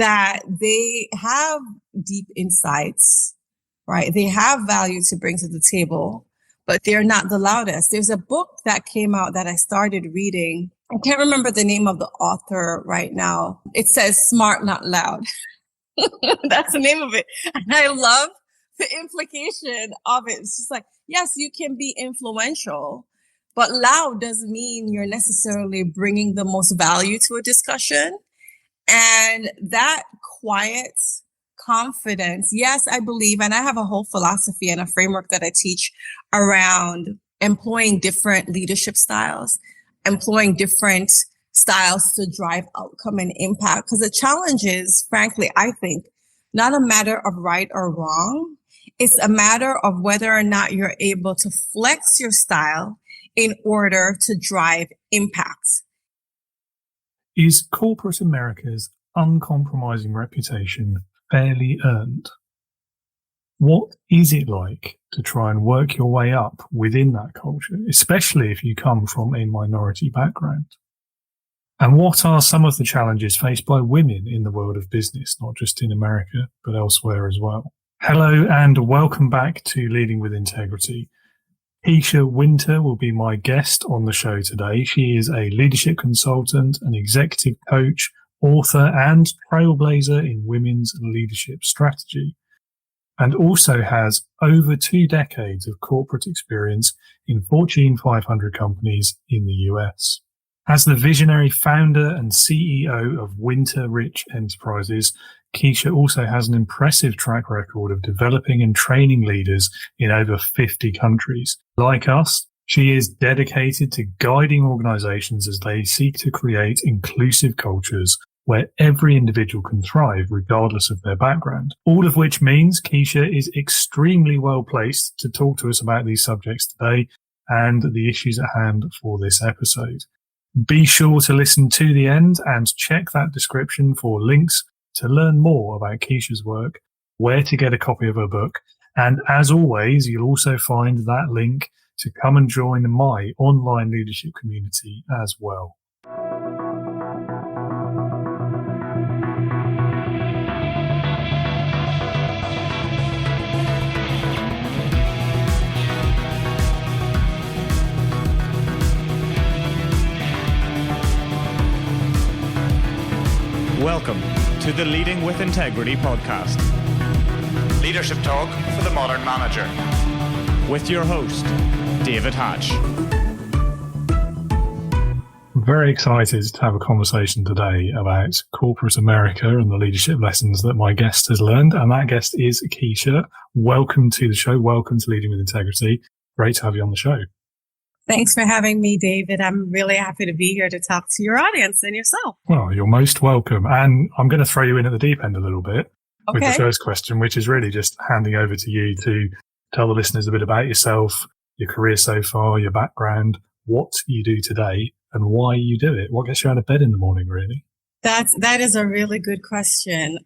that they have deep insights, right? They have value to bring to the table, but they're not the loudest. There's a book that came out that I started reading. I can't remember the name of the author right now. It says Smart, Not Loud. That's the name of it. And I love the implication of it. It's just like, yes, you can be influential, but loud doesn't mean you're necessarily bringing the most value to a discussion. And that quiet confidence, yes, I believe, and I have a whole philosophy and a framework that I teach around employing different leadership styles, employing different styles to drive outcome and impact. Because the challenge is, frankly, I think, not a matter of right or wrong. It's a matter of whether or not you're able to flex your style in order to drive impact. Is corporate America's uncompromising reputation fairly earned? What is it like to try and work your way up within that culture, especially if you come from a minority background? And what are some of the challenges faced by women in the world of business, not just in America, but elsewhere as well? Hello and welcome back to Leading with Integrity. Kisha Wynter will be my guest on the show today. She is a leadership consultant, an executive coach, author, and trailblazer in women's leadership strategy, and also has over 2 decades of corporate experience in Fortune 500 companies in the US. As the visionary founder and CEO of Wynter Rich Enterprises, Kisha also has an impressive track record of developing and training leaders in over 50 countries. Like us, she is dedicated to guiding organizations as they seek to create inclusive cultures where every individual can thrive regardless of their background. All of which means Kisha is extremely well placed to talk to us about these subjects today and the issues at hand for this episode. Be sure to listen to the end and check that description for links to learn more about Kisha's work, where to get a copy of her book, and as always, you'll also find that link to come and join my online leadership community as well. Welcome to the Leading with Integrity podcast. Leadership talk for the modern manager. With your host, David Hatch. I'm very excited to have a conversation today about corporate America and the leadership lessons that my guest has learned. And that guest is Kisha. Welcome to the show. Welcome to Leading with Integrity. Great to have you on the show. Thanks for having me, David. I'm really happy to be here to talk to your audience and yourself. Well, you're most welcome. And I'm going to throw you in at the deep end a little bit with the first question, which is really just handing over to you to tell the listeners a bit about yourself, your career so far, your background, what you do today, and why you do it. What gets you out of bed in the morning, really? That is a really good question.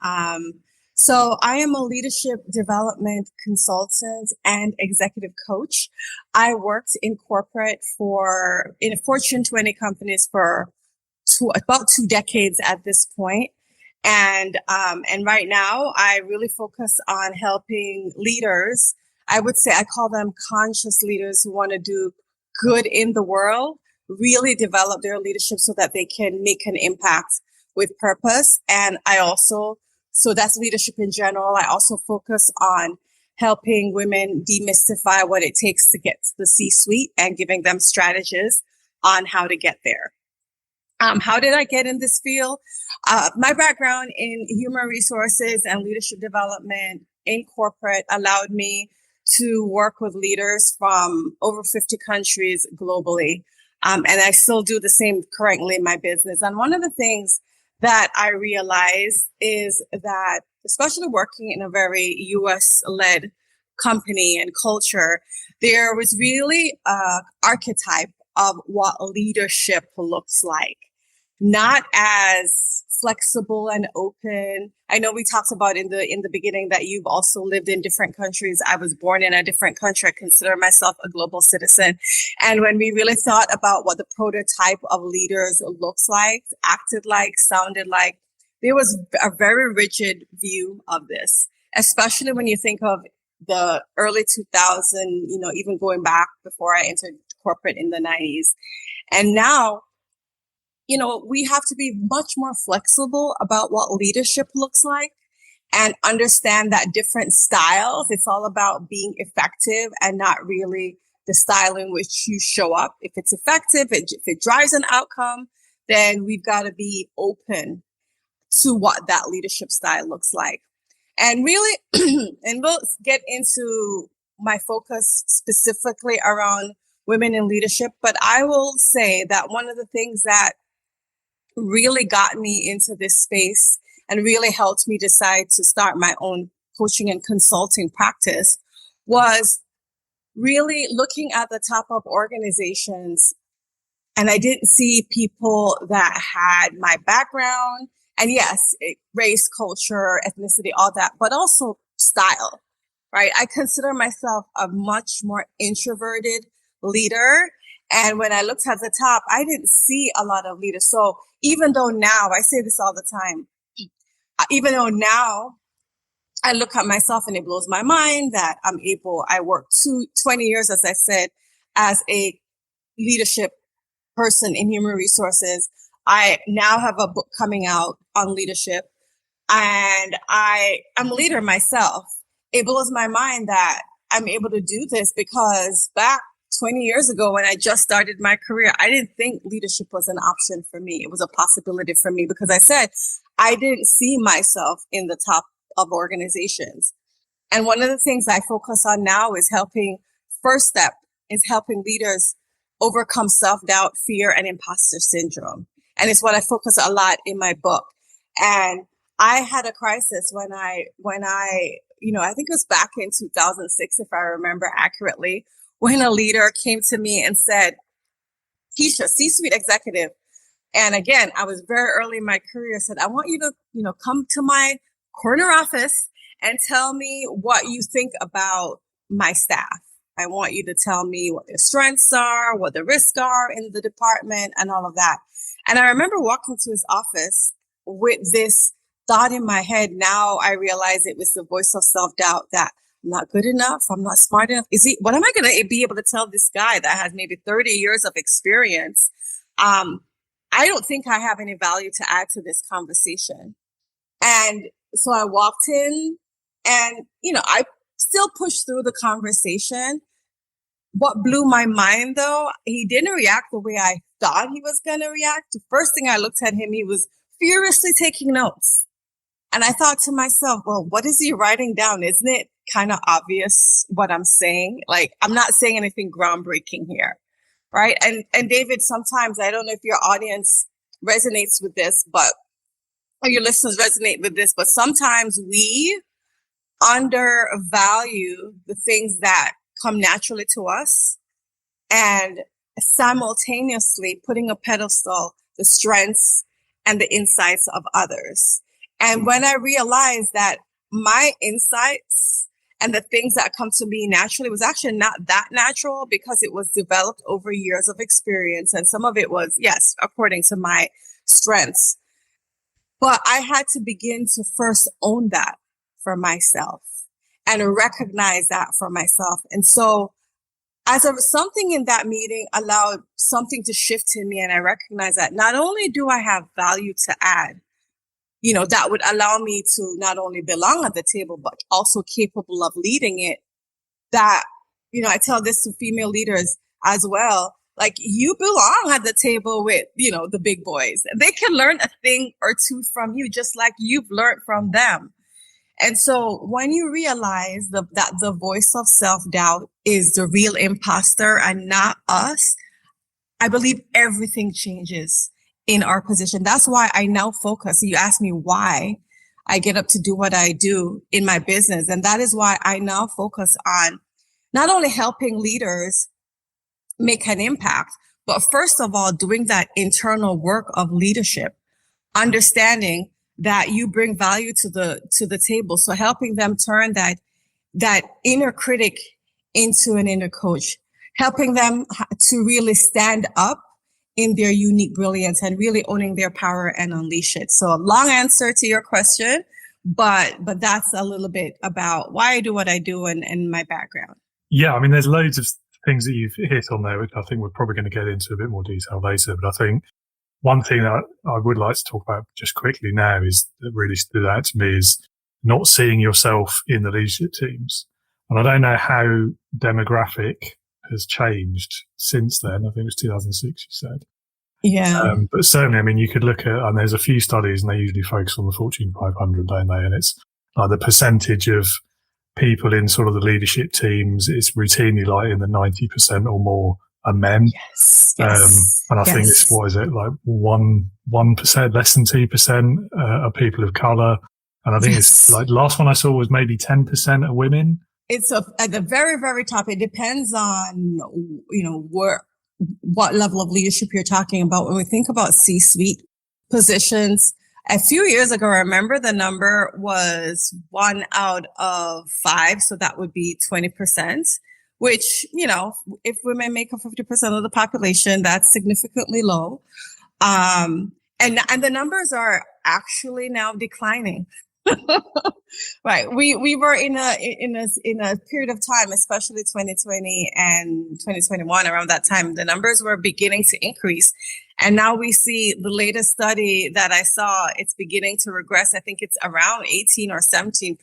So I am a leadership development consultant and executive coach. I worked in corporate in Fortune 20 companies for about 2 decades at this point. And right now I really focus on helping leaders. I would say I call them conscious leaders who want to do good in the world, really develop their leadership so that they can make an impact with purpose. And so that's leadership in general. I also focus on helping women demystify what it takes to get to the C-suite and giving them strategies on how to get there. How did I get in this field? My background in human resources and leadership development in corporate allowed me to work with leaders from over 50 countries globally. And I still do the same currently in my business. And one of the things that I realized is that, especially working in a very US-led company and culture, there was really an archetype of what leadership looks like. Not as flexible and open. I know we talked about in the beginning that you've also lived in different countries. I was born in a different country. I consider myself a global citizen. And when we really thought about what the prototype of leaders looks like, acted like, sounded like, there was a very rigid view of this, especially when you think of the early 2000s, even going back before I entered corporate in the 90s. And now, we have to be much more flexible about what leadership looks like and understand that different styles, it's all about being effective and not really the style in which you show up. If it's effective, if it drives an outcome, then we've got to be open to what that leadership style looks like. And really, and we'll get into my focus specifically around women in leadership, but I will say that one of the things that really got me into this space and really helped me decide to start my own coaching and consulting practice was really looking at the top of organizations. And I didn't see people that had my background. And yes, race, culture, ethnicity, all that, but also style, right? I consider myself a much more introverted leader. And when I looked at the top, I didn't see a lot of leaders. So even though now, I say this all the time, even though now I look at myself and it blows my mind that I worked 20 years, as I said, as a leadership person in human resources. I now have a book coming out on leadership and I'm a leader myself. It blows my mind that I'm able to do this because back 20 years ago when I just started my career, I didn't think leadership was an option for me. It was a possibility for me because I said I didn't see myself in the top of organizations. And one of the things I focus on now is first step is helping leaders overcome self-doubt, fear, and imposter syndrome. And it's what I focus a lot in my book. And I had a crisis when I think it was back in 2006, if I remember accurately, when a leader came to me and said, Kisha, C-suite executive. And again, I was very early in my career, said, I want you to, come to my corner office and tell me what you think about my staff. I want you to tell me what their strengths are, what the risks are in the department and all of that. And I remember walking to his office with this thought in my head. Now I realize it was the voice of self-doubt that I'm not good enough. I'm not smart enough. What am I going to be able to tell this guy that has maybe 30 years of experience? I don't think I have any value to add to this conversation. And so I walked in and, I still pushed through the conversation. What blew my mind though, he didn't react the way I thought he was going to react. The first thing I looked at him, he was furiously taking notes. And I thought to myself, well, what is he writing down? Isn't it kind of obvious what I'm saying? Like, I'm not saying anything groundbreaking here, right? And David, sometimes, I don't know if your audience resonates with this, or your listeners resonate with this, but sometimes we undervalue the things that come naturally to us and simultaneously putting a pedestal the strengths and the insights of others. And when I realized that my insights and the things that come to me naturally was actually not that natural because it was developed over years of experience. And some of it was, yes, according to my strengths. But I had to begin to first own that for myself and recognize that for myself. And so something in that meeting allowed something to shift in me. And I recognize that not only do I have value to add, that would allow me to not only belong at the table, but also capable of leading it. That, I tell this to female leaders as well. Like, you belong at the table with, the big boys. They can learn a thing or two from you, just like you've learned from them. And so when you realize that the voice of self-doubt is the real imposter and not us, I believe everything changes in our position. That's why I now focus. You ask me why I get up to do what I do in my business. And that is why I now focus on not only helping leaders make an impact, but first of all, doing that internal work of leadership, understanding that you bring value to the table. So helping them turn that inner critic into an inner coach, helping them to really stand up in their unique brilliance and really owning their power and unleash it. So a long answer to your question, but that's a little bit about why I do what I do and my background. Yeah, I mean, there's loads of things that you've hit on there, which I think we're probably going to get into a bit more detail later. But I think one thing that I would like to talk about just quickly now is that really stood out to me is not seeing yourself in the leadership teams. And I don't know how demographic has changed since then. I think it was 2006, you said. Yeah. But certainly, I mean, you could look at, and there's a few studies and they usually focus on the Fortune 500, don't they? And it's like the percentage of people in sort of the leadership teams, it's routinely like in the 90% or more are men. Yes. And I think it's, what is it, like 1%, less than 2% are people of color. And I think it's like last one I saw was maybe 10% are women. It's at the very, very top. It depends on, what level of leadership you're talking about. When we think about C-suite positions, a few years ago, I remember the number was 1 out of 5. So that would be 20%, which, if women make up 50% of the population, that's significantly low. And the numbers are actually now declining. Right. We were in a period of time, especially 2020 and 2021, around that time, the numbers were beginning to increase. And now we see the latest study that I saw, it's beginning to regress. I think it's around 18 or 17%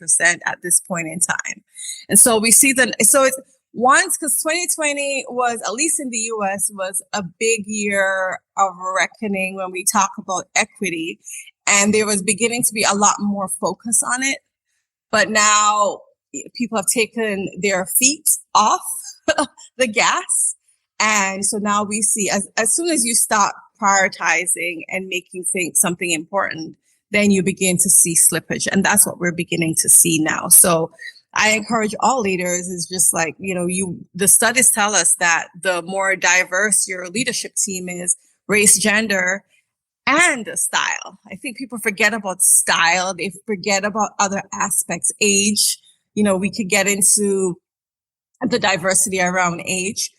at this point in time. And so we see so it's once, because 2020 was, at least in the US, was a big year of reckoning when we talk about equity. And there was beginning to be a lot more focus on it. But now people have taken their feet off the gas. And so now we see as soon as you stop prioritizing and making things something important, then you begin to see slippage. And that's what we're beginning to see now. So I encourage all leaders is just like, the studies tell us that the more diverse your leadership team is, race, gender, and style. I think people forget about style. They forget about other aspects. Age, we could get into the diversity around age.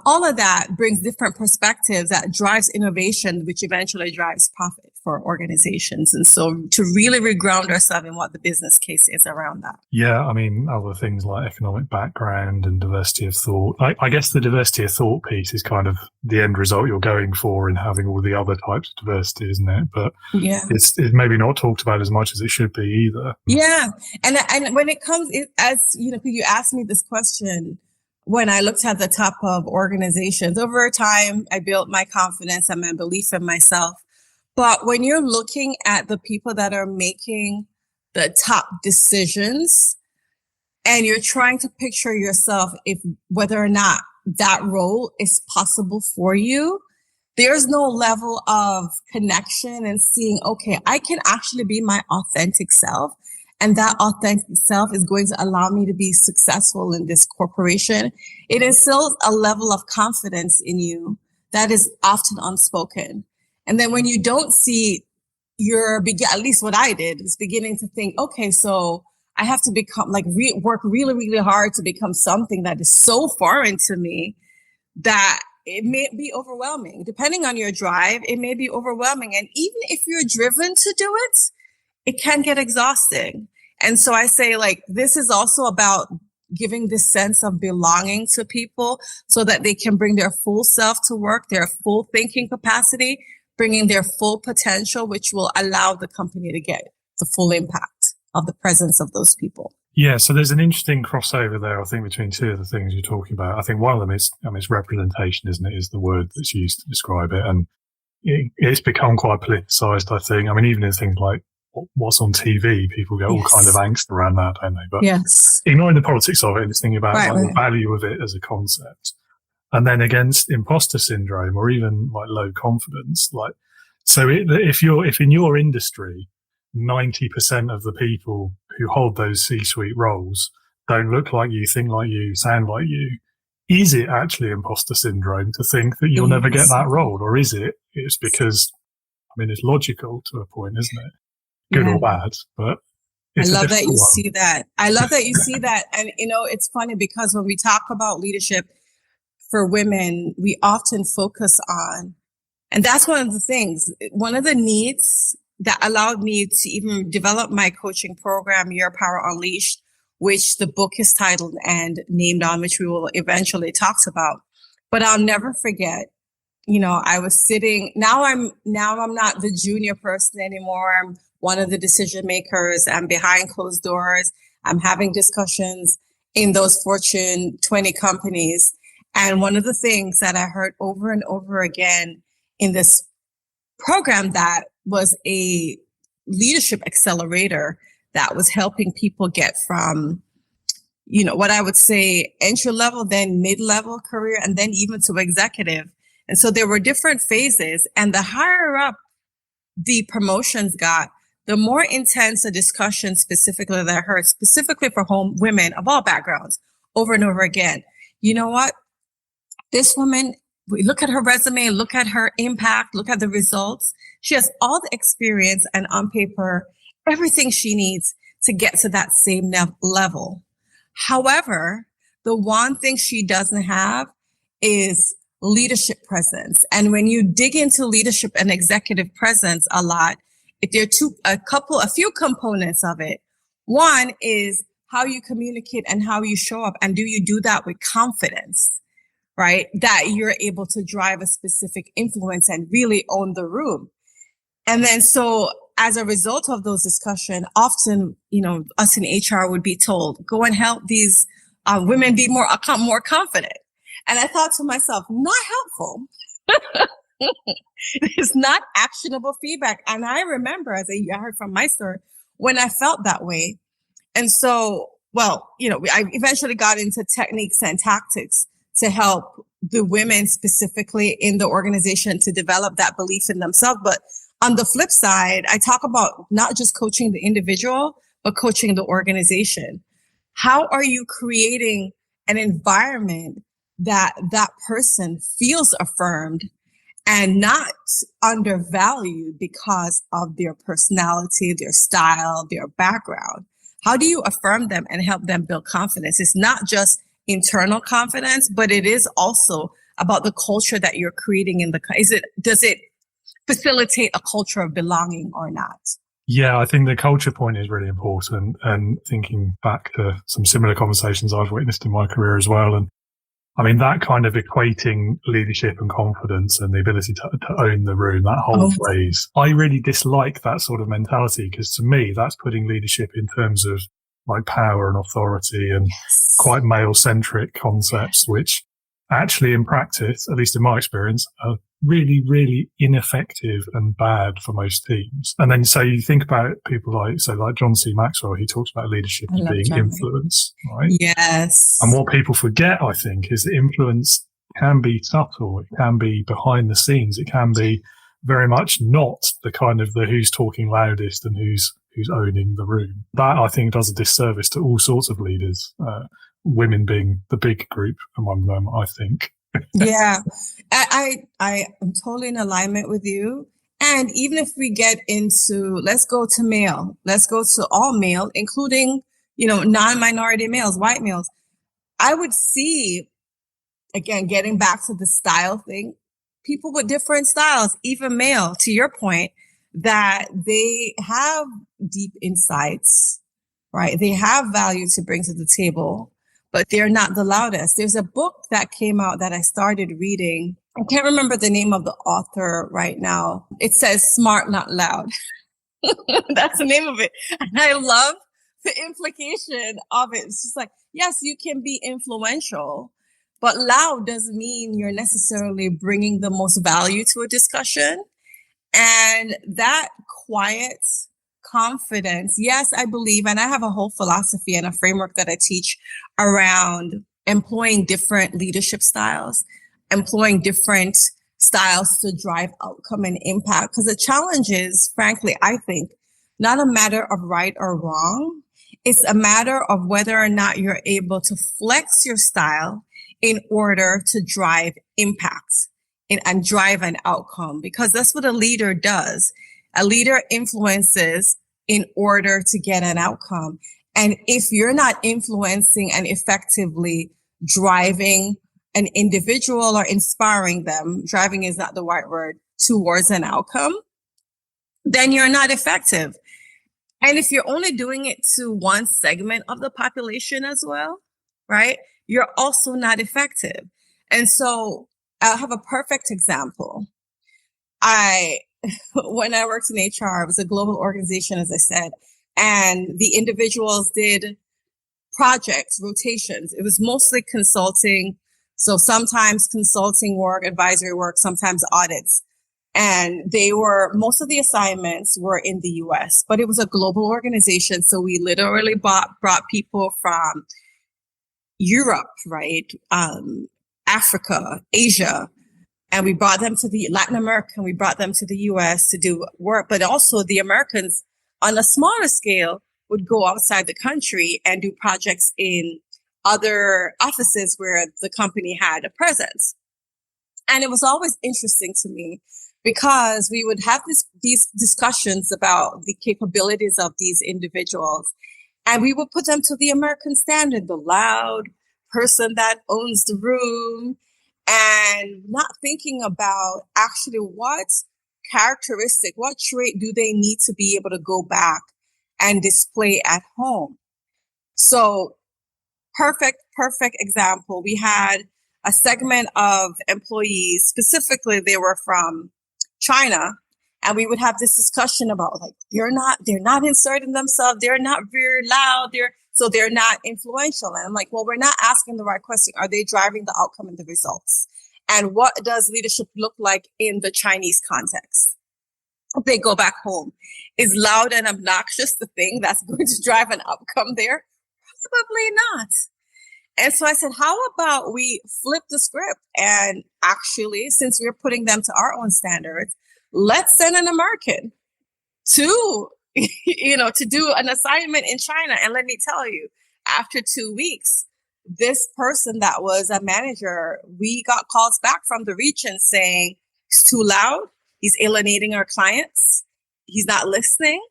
All of that brings different perspectives that drives innovation, which eventually drives profit for organizations. And so to really reground ourselves in what the business case is around that. Yeah, I mean, other things like economic background and diversity of thought. I guess the diversity of thought piece is kind of the end result you're going for in having all the other types of diversity, isn't it? But yeah, it's maybe not talked about as much as it should be either. Yeah. And when it comes, as you asked me this question, when I looked at the top of organizations, over time, I built my confidence and my belief in myself. But when you're looking at the people that are making the top decisions and you're trying to picture yourself whether or not that role is possible for you, there's no level of connection and seeing, okay, I can actually be my authentic self. And that authentic self is going to allow me to be successful in this corporation. It instills a level of confidence in you that is often unspoken. And then when you don't see at least what I did is beginning to think, okay, so I have to become work really, really hard to become something that is so foreign to me that it may be overwhelming. Depending on your drive, it may be overwhelming. And even if you're driven to do it, it can get exhausting. And so I say, this is also about giving this sense of belonging to people so that they can bring their full self to work, their full thinking capacity, bringing their full potential, which will allow the company to get the full impact of the presence of those people. Yeah, so there's an interesting crossover there, I think, between two of the things you're talking about. I think one of them is, it's representation, isn't it, is the word that's used to describe it. And it's become quite politicized, I think. I mean, even in things like what's on TV, people get all kind of angst around that, don't they? But ignoring the politics of it, just thinking about the value of it as a concept. And then against imposter syndrome or even low confidence, if in your industry, 90% of the people who hold those C-suite roles don't look like you, think like you, sound like you, is it actually imposter syndrome to think that you'll never get that role? Or is it? It's because, it's logical to a point, isn't it? Good or bad, but I love that you see that. I love that you see that. And, it's funny because when we talk about leadership for women, we often focus on And that's one of the things, one of the needs that allowed me to even develop my coaching program, Your Power Unleashed, which the book is titled and named on, which we will eventually talk about. But I'll never forget, I was sitting, now I'm not the junior person anymore. I'm one of the decision makers. I'm behind closed doors. I'm having discussions in those Fortune 20 companies. And one of the things that I heard over and over again in this program that was a leadership accelerator that was helping people get from, what I would say entry level, then mid-level career, and then even to executive. And so there were different phases, and the higher up the promotions got, the more intense the discussion specifically that I heard, specifically for women of all backgrounds, over and over again. You know what? This woman, we look at her resume, look at her impact, look at the results. She has all the experience and on paper, everything she needs to get to that same level. However, the one thing she doesn't have is leadership presence. And when you dig into leadership and executive presence a lot, there are a few components of it. One is how you communicate and how you show up. And do you do that with confidence, right? That you're able to drive a specific influence and really own the room. And then so as a result of those discussions, often, us in HR would be told, go and help these women be more confident. And I thought to myself, not helpful. It's not actionable feedback. And I remember, as I heard from my story, when I felt that way. And so, I eventually got into techniques and tactics to help the women specifically in the organization to develop that belief in themselves. But on the flip side, I talk about not just coaching the individual, but coaching the organization. How are you creating an environment that person feels affirmed and not undervalued because of their personality, their style, their background? How do you affirm them and help them build confidence? It's not just internal confidence, but it is also about the culture that you're creating in does it facilitate a culture of belonging or not? Yeah, I think the culture point is really important, and thinking back to some similar conversations I've witnessed in my career as well. And I mean, that kind of equating leadership and confidence and the ability to own the room, that whole phrase, I really dislike that sort of mentality, because to me, that's putting leadership in terms of like power and authority and quite male-centric concepts, which actually in practice, at least in my experience, are really, really ineffective and bad for most teams. And then so you think about people like John C. Maxwell, he talks about leadership as being influence, right? Yes. And what people forget, I think, is that influence can be subtle. It can be behind the scenes. It can be very much not the kind of the who's talking loudest and who's owning the room. That, I think, does a disservice to all sorts of leaders, women being the big group among them, I think. Yeah, I am totally in alignment with you. And even if we get into, let's go to all male, including, non-minority males, white males, I would see, again, getting back to the style thing, people with different styles, even male, to your point, that they have deep insights, right? They have value to bring to the table, but they're not the loudest. There's a book that came out that I started reading. I can't remember the name of the author right now. It says Smart, Not Loud. That's the name of it. And I love the implication of it. It's just like, yes, you can be influential, but loud doesn't mean you're necessarily bringing the most value to a discussion. And that quiet confidence, yes, I believe, and I have a whole philosophy and a framework that I teach around employing different leadership styles, employing different styles to drive outcome and impact. Because the challenge is, frankly, I think, not a matter of right or wrong. It's a matter of whether or not you're able to flex your style in order to drive impact and drive an outcome, because that's what a leader does. A leader influences in order to get an outcome. And if you're not influencing and effectively driving an individual or inspiring them, driving is not the right word, towards an outcome, then you're not effective. And if you're only doing it to one segment of the population as well, right, you're also not effective. And so I'll have a perfect example. When I worked in HR, it was a global organization, as I said, and the individuals did projects, rotations. It was mostly consulting. So sometimes consulting work, advisory work, sometimes audits. And most of the assignments were in the US, but it was a global organization. So we literally brought people from Europe, right? Africa, Asia, and we brought them to the Latin America, and we brought them to the US to do work. But also the Americans on a smaller scale would go outside the country and do projects in other offices where the company had a presence. And it was always interesting to me because we would have these discussions about the capabilities of these individuals. And we would put them to the American standard, the loud person that owns the room, and not thinking about actually what characteristic, what trait do they need to be able to go back and display at home. So perfect example. We had a segment of employees, specifically they were from China, and we would have this discussion about like, they're not inserting themselves. They're not very loud. So they're not influential. And I'm like, well, we're not asking the right question. Are they driving the outcome and the results? And what does leadership look like in the Chinese context? If they go back home, is loud and obnoxious the thing that's going to drive an outcome there? Probably not. And so I said, how about we flip the script and actually, since we're putting them to our own standards, let's send an American to do an assignment in China. And let me tell you, after 2 weeks, this person that was a manager, we got calls back from the region saying he's too loud. He's alienating our clients. He's not listening.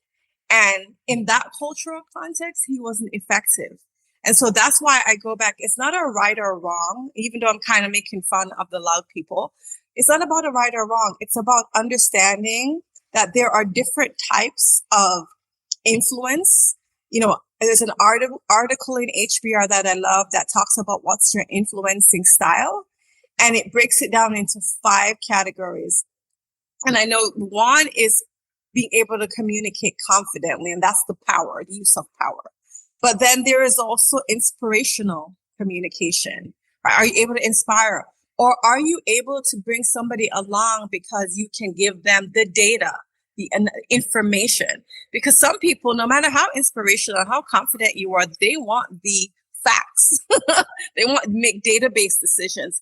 And in that cultural context, he wasn't effective. And so that's why I go back. It's not a right or wrong, even though I'm kind of making fun of the loud people. It's not about a right or wrong. It's about understanding that there are different types of influence. There's an article in HBR that I love that talks about what's your influencing style. And it breaks it down into 5 categories. And I know one is being able to communicate confidently, and that's the power, the use of power. But then there is also inspirational communication. Right? Are you able to inspire? Or are you able to bring somebody along because you can give them the data, the information? Because some people, no matter how inspirational, how confident you are, they want the facts. They want to make database decisions.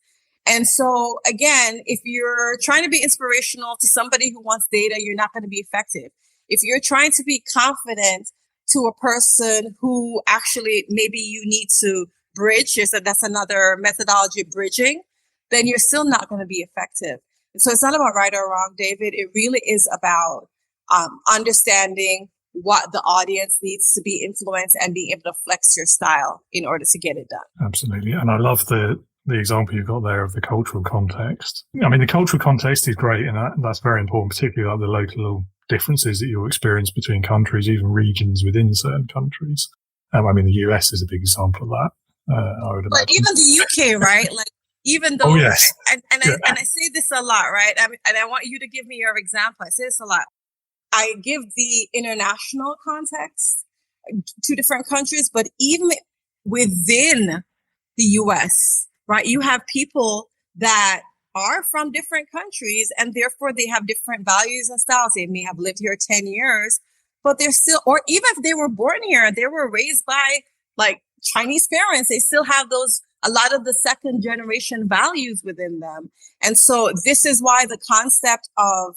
And so again, if you're trying to be inspirational to somebody who wants data, you're not going to be effective. If you're trying to be confident to a person who actually maybe you need to bridge, that's another methodology, bridging, then you're still not going to be effective. And so it's not about right or wrong, David. It really is about understanding what the audience needs to be influenced and being able to flex your style in order to get it done. Absolutely. And I love the example you've got there of the cultural context. I mean, the cultural context is great, and that's very important, particularly like the local differences that you'll experience between countries, even regions within certain countries. I mean, the US is a big example of that. I would imagine. But even the UK, right? Like, even though, oh, yes. and I say this a lot, right? And I want you to give me your example. I say this a lot. I give the international context to different countries, but even within the US, right? You have people that are from different countries, and therefore they have different values and styles. They may have lived here 10 years, but they're still, or even if they were born here, they were raised by like Chinese parents, they still have a lot of the second generation values within them. And so this is why the concept of,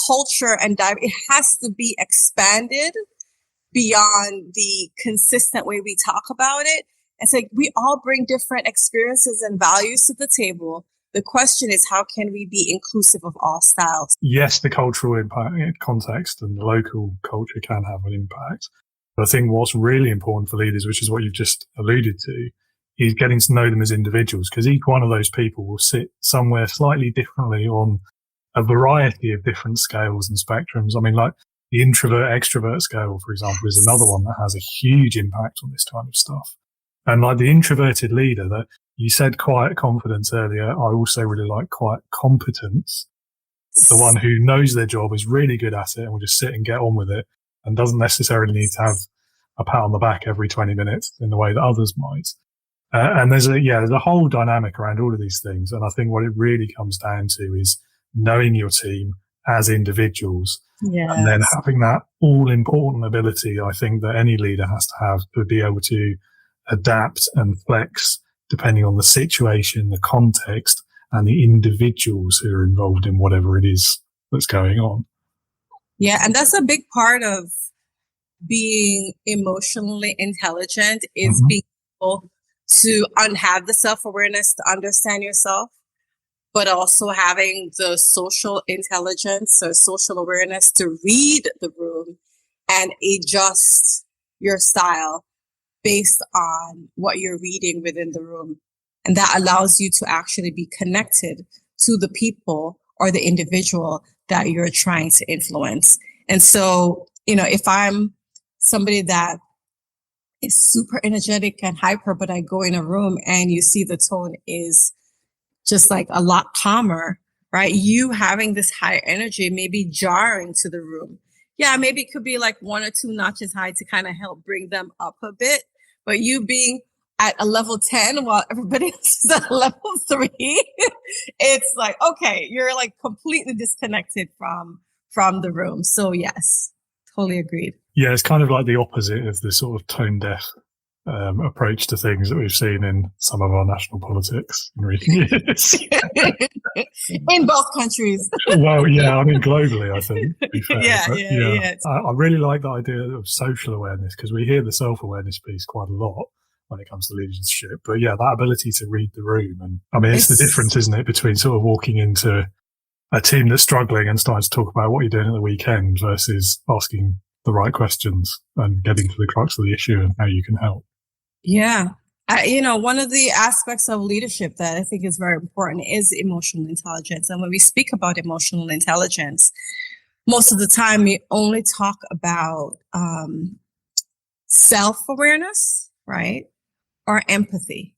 culture and it has to be expanded beyond the consistent way we talk about it. It's like we all bring different experiences and values to the table. The question is, how can we be inclusive of all styles? Yes, the cultural impact, context and the local culture can have an impact. But I think what's really important for leaders, which is what you've just alluded to, is getting to know them as individuals, because each one of those people will sit somewhere slightly differently on a variety of different scales and spectrums. I mean, like the introvert-extrovert scale, for example, is another one that has a huge impact on this kind of stuff. And like the introverted leader, that you said quiet confidence earlier, I also really like quiet competence. The one who knows their job, is really good at it, and will just sit and get on with it, and doesn't necessarily need to have a pat on the back every 20 minutes in the way that others might. And there's a whole dynamic around all of these things. And I think what it really comes down to is knowing your team as individuals, and then having that all important ability, I think, that any leader has to have, to be able to adapt and flex depending on the situation, the context, and the individuals who are involved in whatever it is that's going on. Yeah, and that's a big part of being emotionally intelligent, is being able to have the self-awareness to understand yourself, but also having the social intelligence or social awareness to read the room and adjust your style based on what you're reading within the room. And that allows you to actually be connected to the people or the individual that you're trying to influence. And so, if I'm somebody that is super energetic and hyper, but I go in a room and you see the tone is just like a lot calmer, right? You having this high energy may be jarring to the room. Yeah, maybe it could be like 1 or 2 notches high to kind of help bring them up a bit. But you being at a level 10 while everybody else is at a level 3, it's like, okay, you're like completely disconnected from the room. So yes, totally agreed. Yeah, it's kind of like the opposite of the sort of tone deaf approach to things that we've seen in some of our national politics in recent years. In both countries. Well, yeah, I mean, globally, I think. To be fair. Yeah. I really like the idea of social awareness, because we hear the self-awareness piece quite a lot when it comes to leadership. But yeah, that ability to read the room. And I mean, it's the difference, isn't it, between sort of walking into a team that's struggling and starting to talk about what you're doing at the weekend versus asking the right questions and getting to the crux of the issue and how you can help. Yeah. One of the aspects of leadership that I think is very important is emotional intelligence. And when we speak about emotional intelligence, most of the time we only talk about self-awareness, right? Or empathy.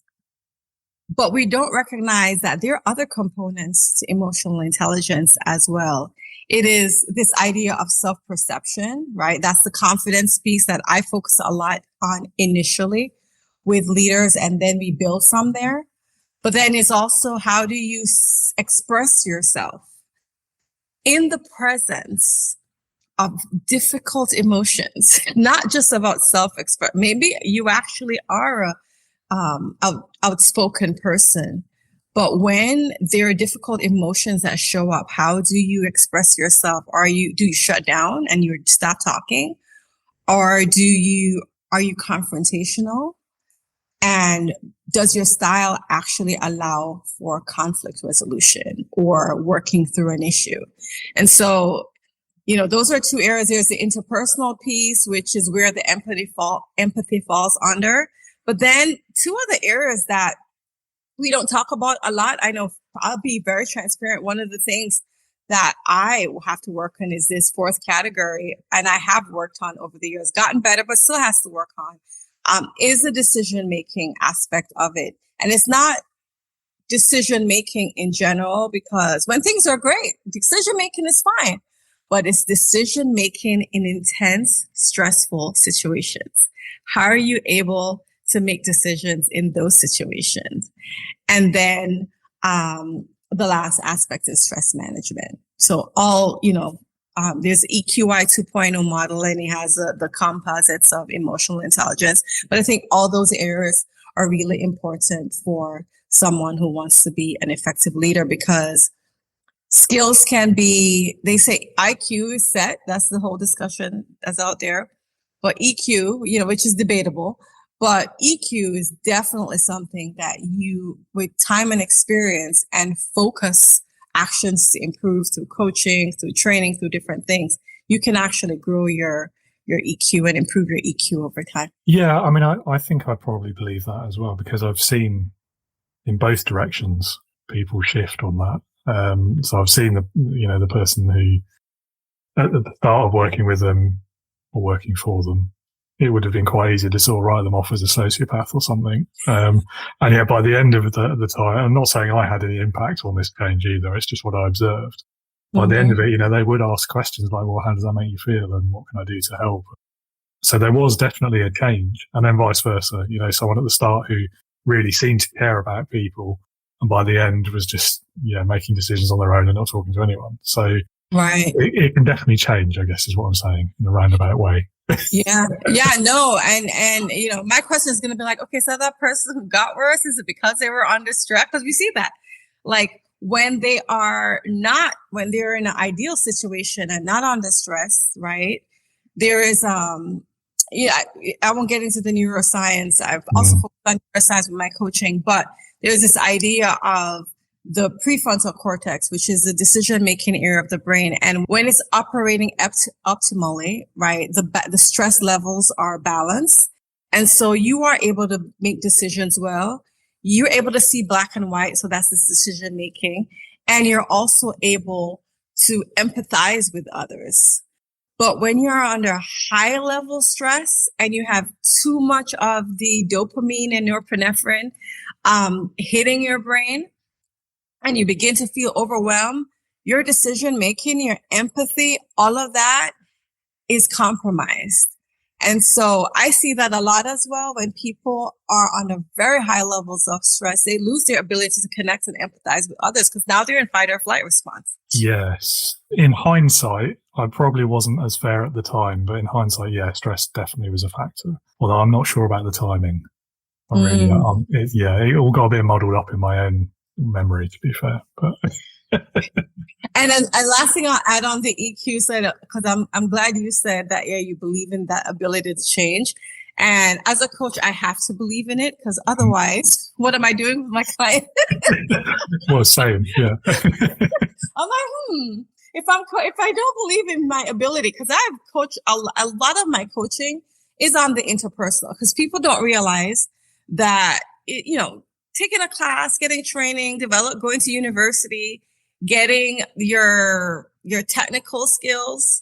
But we don't recognize that there are other components to emotional intelligence as well. It is this idea of self-perception, right? That's the confidence piece that I focus a lot on initially with leaders, and then we build from there. But then it's also, how do you express yourself in the presence of difficult emotions, not just about self-expression. Maybe you actually are a outspoken person, but when there are difficult emotions that show up, how do you express yourself? Do you shut down and you stop talking? Or are you confrontational? And does your style actually allow for conflict resolution or working through an issue? And so, those are 2 areas. There's the interpersonal piece, which is where the empathy falls under. But then 2 other areas that we don't talk about a lot. I know, I'll be very transparent. One of the things that I will have to work on is this 4th category. And I have worked on over the years, gotten better, but still has to work on, is the decision-making aspect of it. And it's not decision-making in general, because when things are great, decision-making is fine, but it's decision-making in intense, stressful situations. How are you able to make decisions in those situations? And then the last aspect is stress management. So there's EQI 2.0 model, and it has the composites of emotional intelligence. But I think all those areas are really important for someone who wants to be an effective leader, because skills can be, they say IQ is set. That's the whole discussion that's out there. But EQ, which is debatable, but EQ is definitely something that you, with time and experience and focus actions to improve through coaching, through training, through different things, you can actually grow your EQ and improve your EQ over time. Yeah, I mean, I think I probably believe that as well, because I've seen in both directions people shift on that. So I've seen the person who, at the start of working with them or working for them, it would have been quite easy to sort of write them off as a sociopath or something. And yet by the end of the time, I'm not saying I had any impact on this change either. It's just what I observed. By the end of it, they would ask questions like, well, how does that make you feel? And what can I do to help? So there was definitely a change. And then vice versa, someone at the start who really seemed to care about people, and by the end was just, making decisions on their own and not talking to anyone. So right. It can definitely change, I guess, is what I'm saying, in a roundabout way. No. And, my question is going to be like, okay, so that person who got worse, is it because they were under stress? Because we see that, like, when they're in an ideal situation and not under stress, right? There is, I won't get into the neuroscience. I've also focused on neuroscience with my coaching, but there's this idea of the prefrontal cortex, which is the decision-making area of the brain. And when it's operating optimally, right, the stress levels are balanced. And so you are able to make decisions well. You're able to see black and white. So that's this decision-making. And you're also able to empathize with others. But when you're under high level stress and you have too much of the dopamine and norepinephrine hitting your brain, and you begin to feel overwhelmed, your decision making, your empathy, all of that is compromised. And so I see that a lot as well. When people are under very high levels of stress, they lose their ability to connect and empathize with others because now they're in fight or flight response. Yes. In hindsight, I probably wasn't as fair at the time, but in hindsight, stress definitely was a factor. Although I'm not sure about the timing. It all got a bit muddled up in my own memory, to be fair. But and last thing I'll add on the EQ side, because I'm glad you said that you believe in that ability to change. And as a coach, I have to believe in it, because otherwise, what am I doing with my client? Well, same, yeah. I'm like, if I don't believe in my ability, because I've coached a lot of my coaching is on the interpersonal, because people don't realize that taking a class, getting training, going to university, getting your technical skills.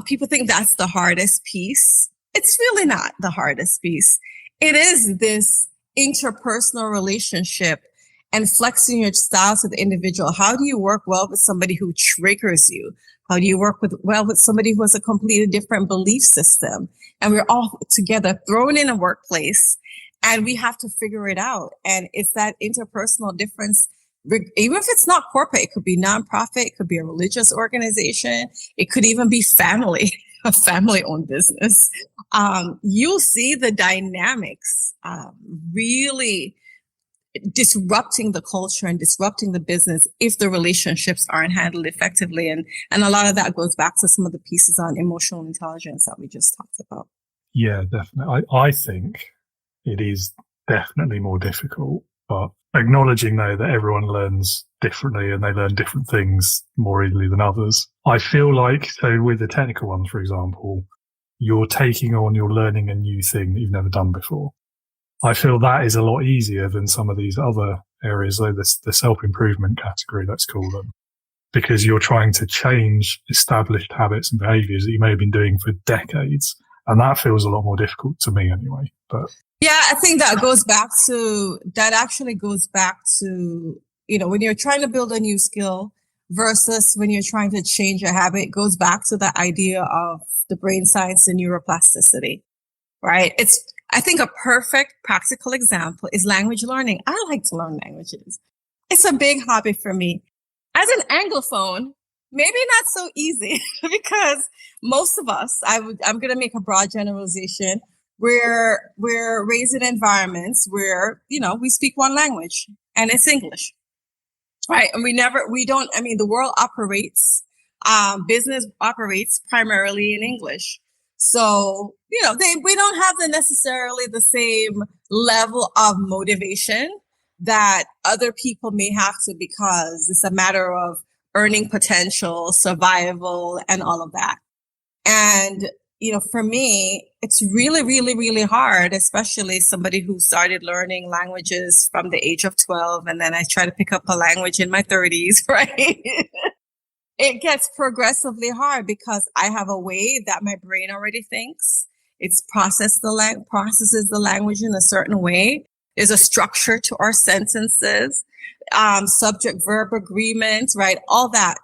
People think that's the hardest piece. It's really not the hardest piece. It is this interpersonal relationship and flexing your style to the individual. How do you work well with somebody who triggers you? How do you work well with somebody who has a completely different belief system? And we're all together thrown in a workplace, and we have to figure it out. And it's that interpersonal difference. Even if it's not corporate, it could be nonprofit, it could be a religious organization, it could even be family, a family-owned business. You'll see the dynamics really disrupting the culture and disrupting the business if the relationships aren't handled effectively. And a lot of that goes back to some of the pieces on emotional intelligence that we just talked about. Yeah, definitely. I think it is definitely more difficult, but acknowledging though that everyone learns differently and they learn different things more easily than others. I feel like, so with the technical ones, for example, you're learning a new thing that you've never done before. I feel that is a lot easier than some of these other areas, like the self-improvement category, let's call them, because you're trying to change established habits and behaviors that you may have been doing for decades. And that feels a lot more difficult to me anyway. But yeah, I think that actually goes back to, when you're trying to build a new skill versus when you're trying to change a habit, it goes back to the idea of the brain science and neuroplasticity, right? I think a perfect practical example is language learning. I like to learn languages. It's a big hobby for me. As an Anglophone, maybe not so easy because most of us, I'm going to make a broad generalization. We're raised in environments where, we speak one language and it's English, right? And the world operates, business operates primarily in English. So, we don't have necessarily the same level of motivation that other people may have to, because it's a matter of earning potential, survival, and all of that. And for me, it's really, really, really hard, especially somebody who started learning languages from the age of 12. And then I try to pick up a language in my 30s, right? It gets progressively hard because I have a way that my brain already thinks. It's processes the language in a certain way. There's a structure to our sentences, subject verb agreement, right? All that.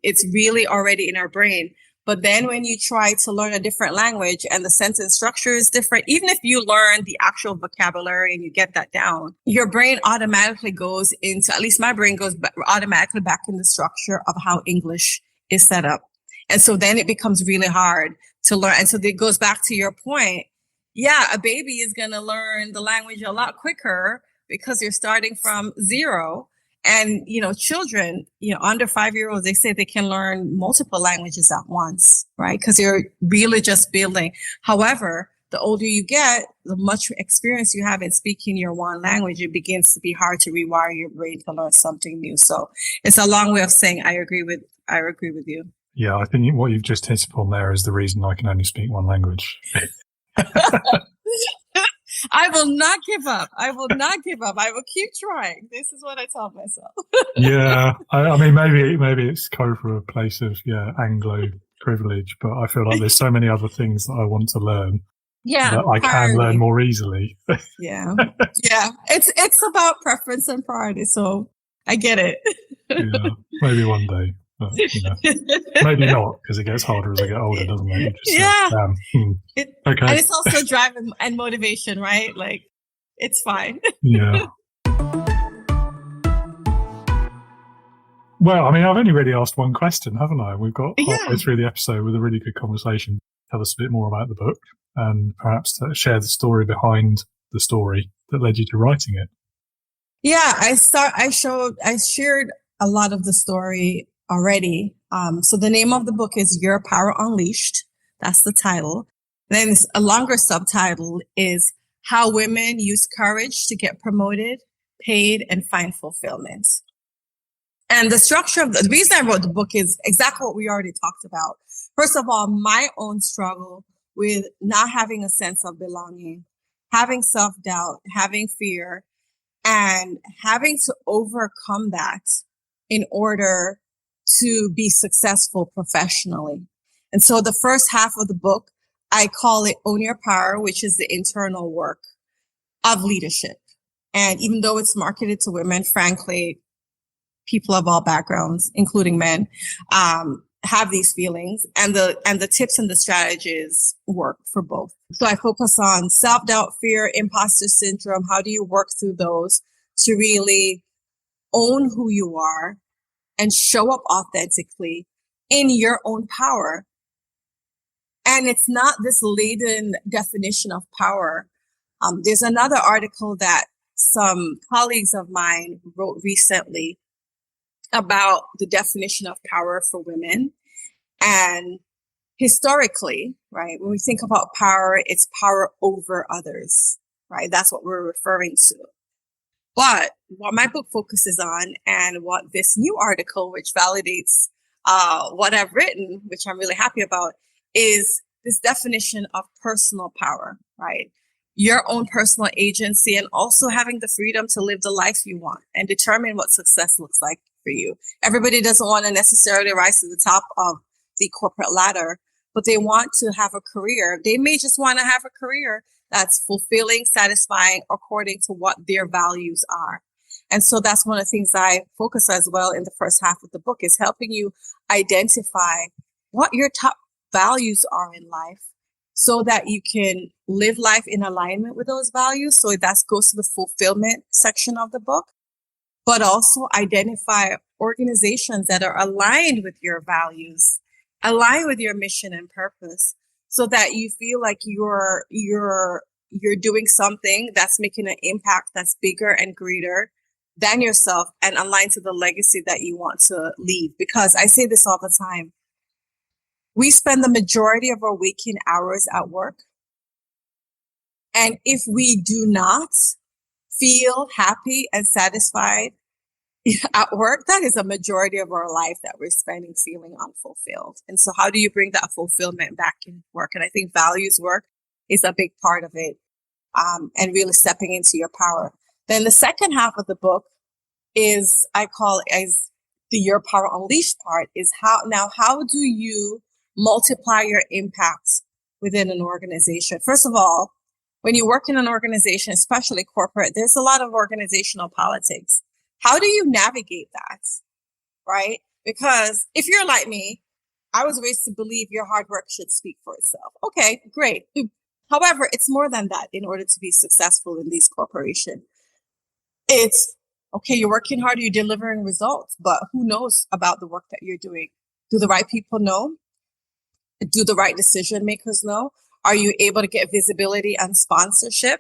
It's really already in our brain. But then when you try to learn a different language and the sentence structure is different, even if you learn the actual vocabulary and you get that down, your brain automatically goes into, at least my brain goes automatically back in the structure of how English is set up. And so then it becomes really hard to learn. And so it goes back to your point. Yeah, a baby is going to learn the language a lot quicker because you're starting from zero. And, children, under 5-year-olds, they say they can learn multiple languages at once, right? Because you're really just building. However, the older you get, the much experience you have in speaking your one language, it begins to be hard to rewire your brain to learn something new. So it's a long way of saying I agree with you. Yeah, I think what you've just hit upon there is the reason I can only speak one language. I will not give up. I will keep trying. This is what I tell myself. Yeah. I mean, maybe it's come from a place of, Anglo privilege, but I feel like there's so many other things that I want to learn that I can learn more easily. Yeah. Yeah. It's about preference and priority. So I get it. Yeah. Maybe one day. But, maybe not, because it gets harder as I get older, doesn't it? Okay. And it's also drive and motivation, right? Like, it's fine. Yeah. Well, I mean, I've only really asked one question, haven't I? We've got halfway through the episode with a really good conversation. Tell us a bit more about the book and perhaps share the story behind the story that led you to writing it. Yeah, I shared a lot of the story already. So the name of the book is Your Power Unleashed. That's the title. Then a longer subtitle is How Women Use Courage to Get Promoted, Paid, and Find Fulfillment. And the structure of the reason I wrote the book is exactly what we already talked about. First of all, my own struggle with not having a sense of belonging, having self-doubt, having fear, and having to overcome that in order to be successful professionally. And so the first half of the book, I call it Own Your Power, which is the internal work of leadership. And even though it's marketed to women, frankly, people of all backgrounds, including men, have these feelings, and the tips and the strategies work for both. So I focus on self-doubt, fear, imposter syndrome. How do you work through those to really own who you are and show up authentically in your own power? And it's not this laden definition of power. There's another article that some colleagues of mine wrote recently about the definition of power for women. And historically, right, when we think about power, it's power over others, right? That's what we're referring to. But what my book focuses on, and what this new article, which validates what I've written, which I'm really happy about, is this definition of personal power, right? Your own personal agency, and also having the freedom to live the life you want and determine what success looks like for you. Everybody doesn't want to necessarily rise to the top of the corporate ladder, but they want to have a career. They may just want to have a career that's fulfilling, satisfying, according to what their values are. And so that's one of the things I focus as well in the first half of the book, is helping you identify what your top values are in life so that you can live life in alignment with those values. So that goes to the fulfillment section of the book, but also identify organizations that are aligned with your values, aligned with your mission and purpose, so that you feel like you're doing something that's making an impact that's bigger and greater than yourself and aligned to the legacy that you want to leave. Because I say this all the time, we spend the majority of our waking hours at work. And if we do not feel happy and satisfied at work, that is a majority of our life that we're spending feeling unfulfilled. And so how do you bring that fulfillment back in work? And I think values work is a big part of it, and really stepping into your power. Then the second half of the book is, I call it as the Your Power Unleashed part, is how do you multiply your impact within an organization? First of all, when you work in an organization, especially corporate, there's a lot of organizational politics. How do you navigate that, right? Because if you're like me, I was raised to believe your hard work should speak for itself. Okay, great. However, it's more than that in order to be successful in these corporations. It's, okay, you're working hard, you're delivering results, but who knows about the work that you're doing? Do the right people know? Do the right decision makers know? Are you able to get visibility and sponsorship?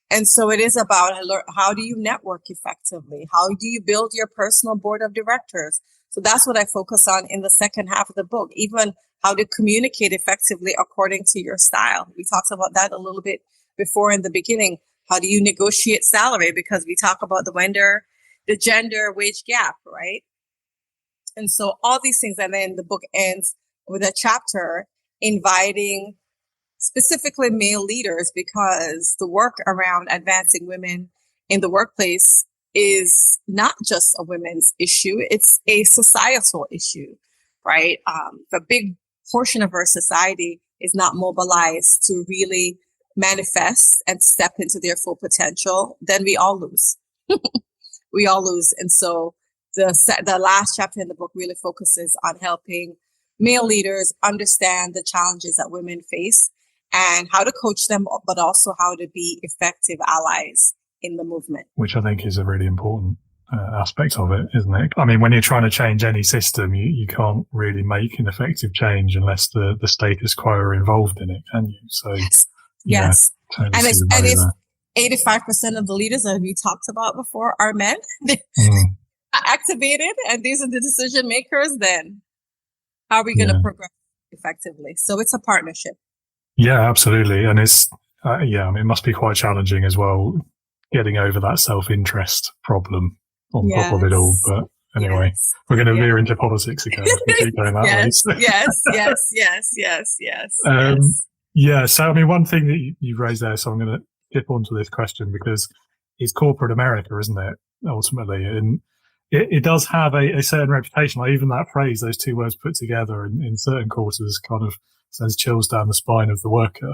And so it is about how do you network effectively? How do you build your personal board of directors? So that's what I focus on in the second half of the book, even how to communicate effectively according to your style. We talked about that a little bit before in the beginning. How do you negotiate salary? Because we talk about the gender wage gap, right? And so all these things, and then the book ends with a chapter inviting specifically male leaders, because the work around advancing women in the workplace is not just a women's issue, it's a societal issue, right? A big portion of our society is not mobilized to really manifest and step into their full potential, then we all lose. We all lose. And so the last chapter in the book really focuses on helping male leaders understand the challenges that women face and how to coach them, but also how to be effective allies in the movement. Which I think is a really important aspect of it, isn't it? I mean, when you're trying to change any system, you can't really make an effective change unless the status quo are involved in it, can you? So, yes. Totally, and it's 85% of the leaders that we talked about before are men. Activated, and these are the decision makers. Then how are we going to progress effectively? So it's a partnership. Yeah, absolutely. And it's, I mean, it must be quite challenging as well, getting over that self-interest problem on top of it all. But anyway, we're going to veer into politics again. We keep going that way. Yes. So, I mean, one thing that you raised there, so I'm going to dip onto this question because it's corporate America, isn't it, ultimately? And it does have a certain reputation. Like even that phrase, those two words put together in certain quarters kind of sends chills down the spine of the worker.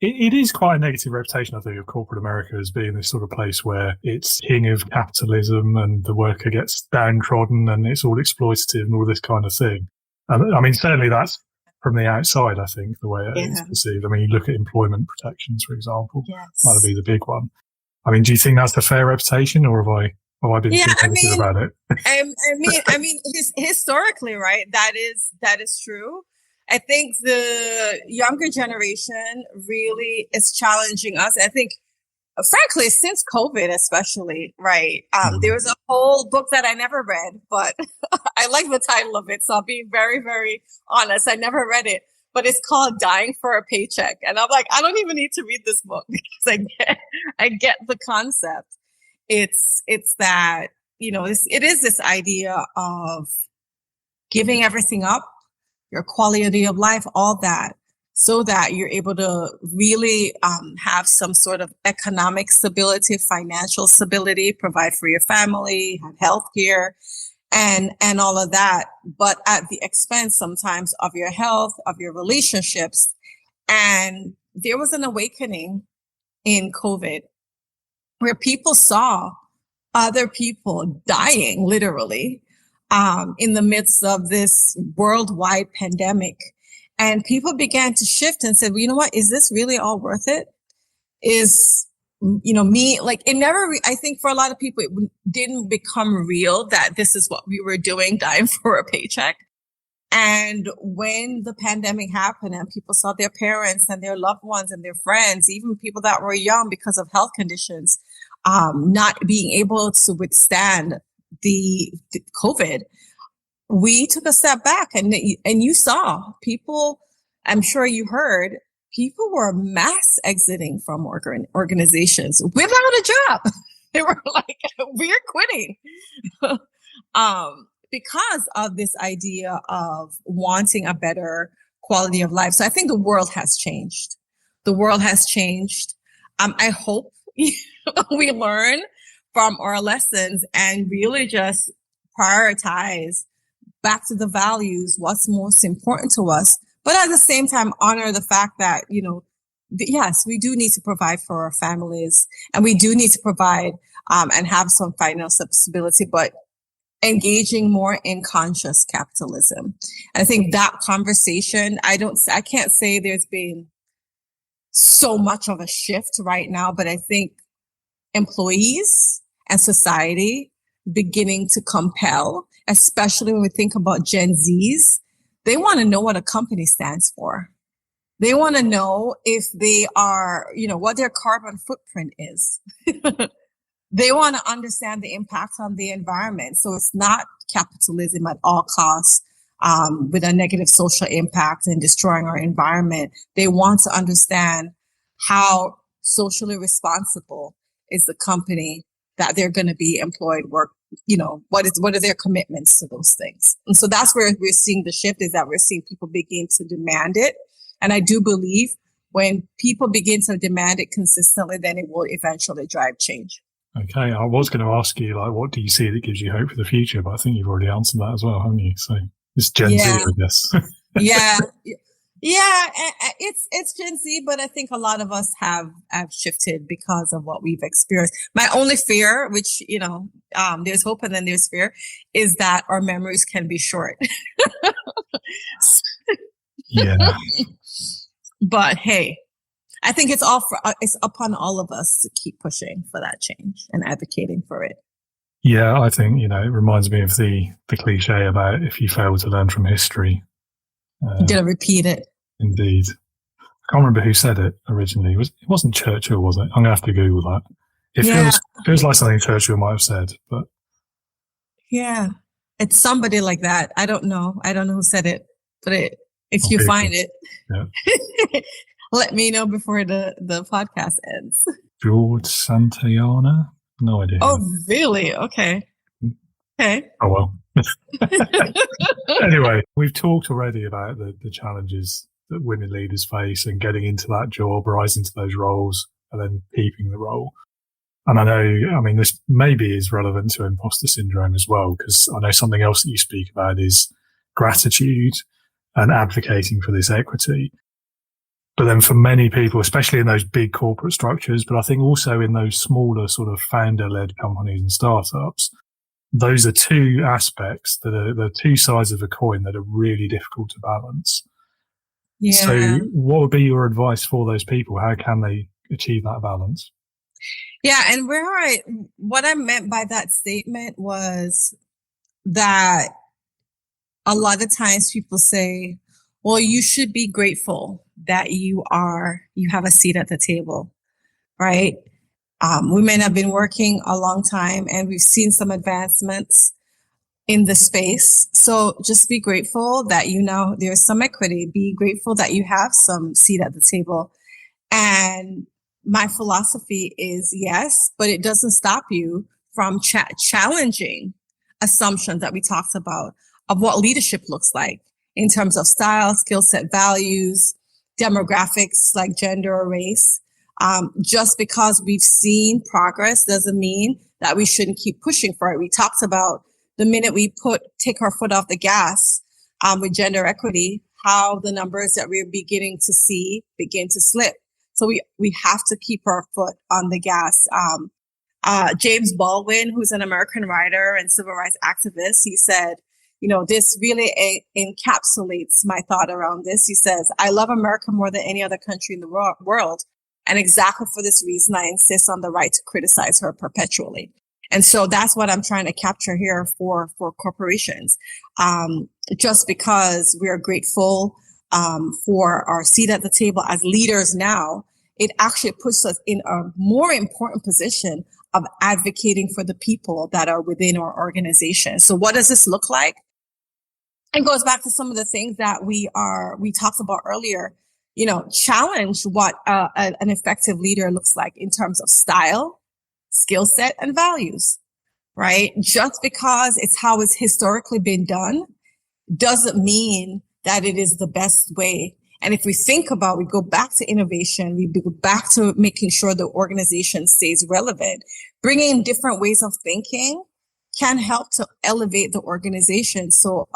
It is quite a negative reputation, I think, of corporate America as being this sort of place where it's king of capitalism and the worker gets downtrodden and it's all exploitative and all this kind of thing. And I mean, certainly that's from the outside, I think, the way it is perceived. I mean, you look at employment protections, for example, that'll be the big one. I mean, do you think that's a fair reputation, or have I been too negative about it? I mean, historically, right? That is true. I think the younger generation really is challenging us. I think, frankly, since COVID, especially, right? There was a whole book that I never read, but I like the title of it. So I'll be very, very honest. I never read it, but it's called Dying for a Paycheck. And I'm like, I don't even need to read this book because I get the concept. It's that, it is this idea of giving everything up, your quality of life, all that, so that you're able to really have some sort of economic stability, financial stability, provide for your family, have health care, and all of that, but at the expense sometimes of your health, of your relationships. And there was an awakening in COVID where people saw other people dying, literally, in the midst of this worldwide pandemic. And people began to shift and said, well, you know what? Is this really all worth it? Is, me, like it never, I think for a lot of people, it didn't become real that this is what we were doing, dying for a paycheck. And when the pandemic happened and people saw their parents and their loved ones and their friends, even people that were young because of health conditions, not being able to withstand the COVID, we took a step back and you saw people, I'm sure you heard, people were mass exiting from organizations without a job. They were like, we're quitting. because of this idea of wanting a better quality of life. So I think the world has changed. The world has changed. I hope we learn from our lessons and really just prioritize back to the values, what's most important to us, but at the same time, honor the fact that, yes, we do need to provide for our families and we do need to provide and have some financial stability, but engaging more in conscious capitalism. And I think that conversation, I can't say there's been so much of a shift right now, but I think employees and society beginning to compel, especially when we think about Gen Zs, they want to know what a company stands for. They want to know if they are, what their carbon footprint is. They want to understand the impact on the environment. So it's not capitalism at all costs, with a negative social impact and destroying our environment. They want to understand how socially responsible is the company that they're going to be employed, work, what are their commitments to those things. And so that's where we're seeing the shift, is that we're seeing people begin to demand it. And I do believe when people begin to demand it consistently, then it will eventually drive change. Okay, I was going to ask you, what do you see that gives you hope for the future? But I think you've already answered that as well, haven't you? So it's Gen Z, I guess. Yeah. It's Gen Z, but I think a lot of us have shifted because of what we've experienced. My only fear, which, there's hope and then there's fear, is that our memories can be short. Yeah. But hey, I think it's upon all of us to keep pushing for that change and advocating for it. Yeah, I think, it reminds me of the cliche about if you fail to learn from history, you're going to repeat it. Indeed. I can't remember who said it originally. It wasn't Churchill, was it? I'm going to have to Google that. It feels like something Churchill might have said, but. Yeah, it's somebody like that. I don't know who said it, but if you find it, let me know before the podcast ends. George Santayana? No idea. Oh, really? Okay. Okay. Oh, well. Anyway, we've talked already about the challenges that women leaders face and getting into that job, rising to those roles, and then keeping the role. And I know, this maybe is relevant to imposter syndrome as well, because I know something else that you speak about is gratitude and advocating for this equity. But then for many people, especially in those big corporate structures, but I think also in those smaller sort of founder-led companies and startups, those are two aspects that are the two sides of a coin that are really difficult to balance. Yeah. So what would be your advice for those people? How can they achieve that balance? Yeah. And what I meant by that statement was that a lot of times people say, well, you should be grateful that you have a seat at the table, right? Women have been working a long time and we've seen some advancements in the space. So just be grateful that there's some equity. Be grateful that you have some seat at the table. And my philosophy is yes, but it doesn't stop you from challenging assumptions that we talked about of what leadership looks like in terms of style, skill set, values, demographics like gender or race. Just because we've seen progress doesn't mean that we shouldn't keep pushing for it. We talked about the minute we take our foot off the gas with gender equity, how the numbers that we're beginning to see begin to slip. So we have to keep our foot on the gas. James Baldwin, who's an American writer and civil rights activist, he said, this really encapsulates my thought around this. He says, I love America more than any other country in the world. And exactly for this reason, I insist on the right to criticize her perpetually. And so that's what I'm trying to capture here for corporations. Just because we are grateful for our seat at the table as leaders now, it actually puts us in a more important position of advocating for the people that are within our organization. So what does this look like? It goes back to some of the things that we talked about earlier. Challenge what an effective leader looks like in terms of style, skill set, and values, right? Just because it's how it's historically been done doesn't mean that it is the best way. And if we think about, we go back to innovation, we go back to making sure the organization stays relevant, bringing in different ways of thinking can help to elevate the organization. So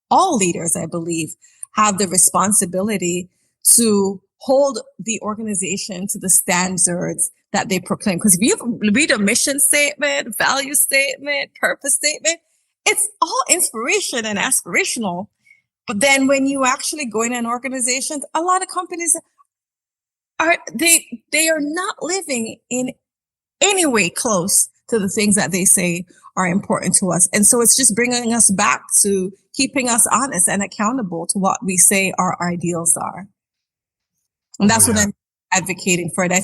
all leaders, I believe, have the responsibility to hold the organization to the standards that they proclaim. Because if you read a mission statement, value statement, purpose statement, it's all inspiration and aspirational. But then when you actually go in an organization, a lot of companies they are not living in any way close to the things that they say are important to us. And so it's just bringing us back to keeping us honest and accountable to what we say our ideals are. And that's what I'm advocating for it. I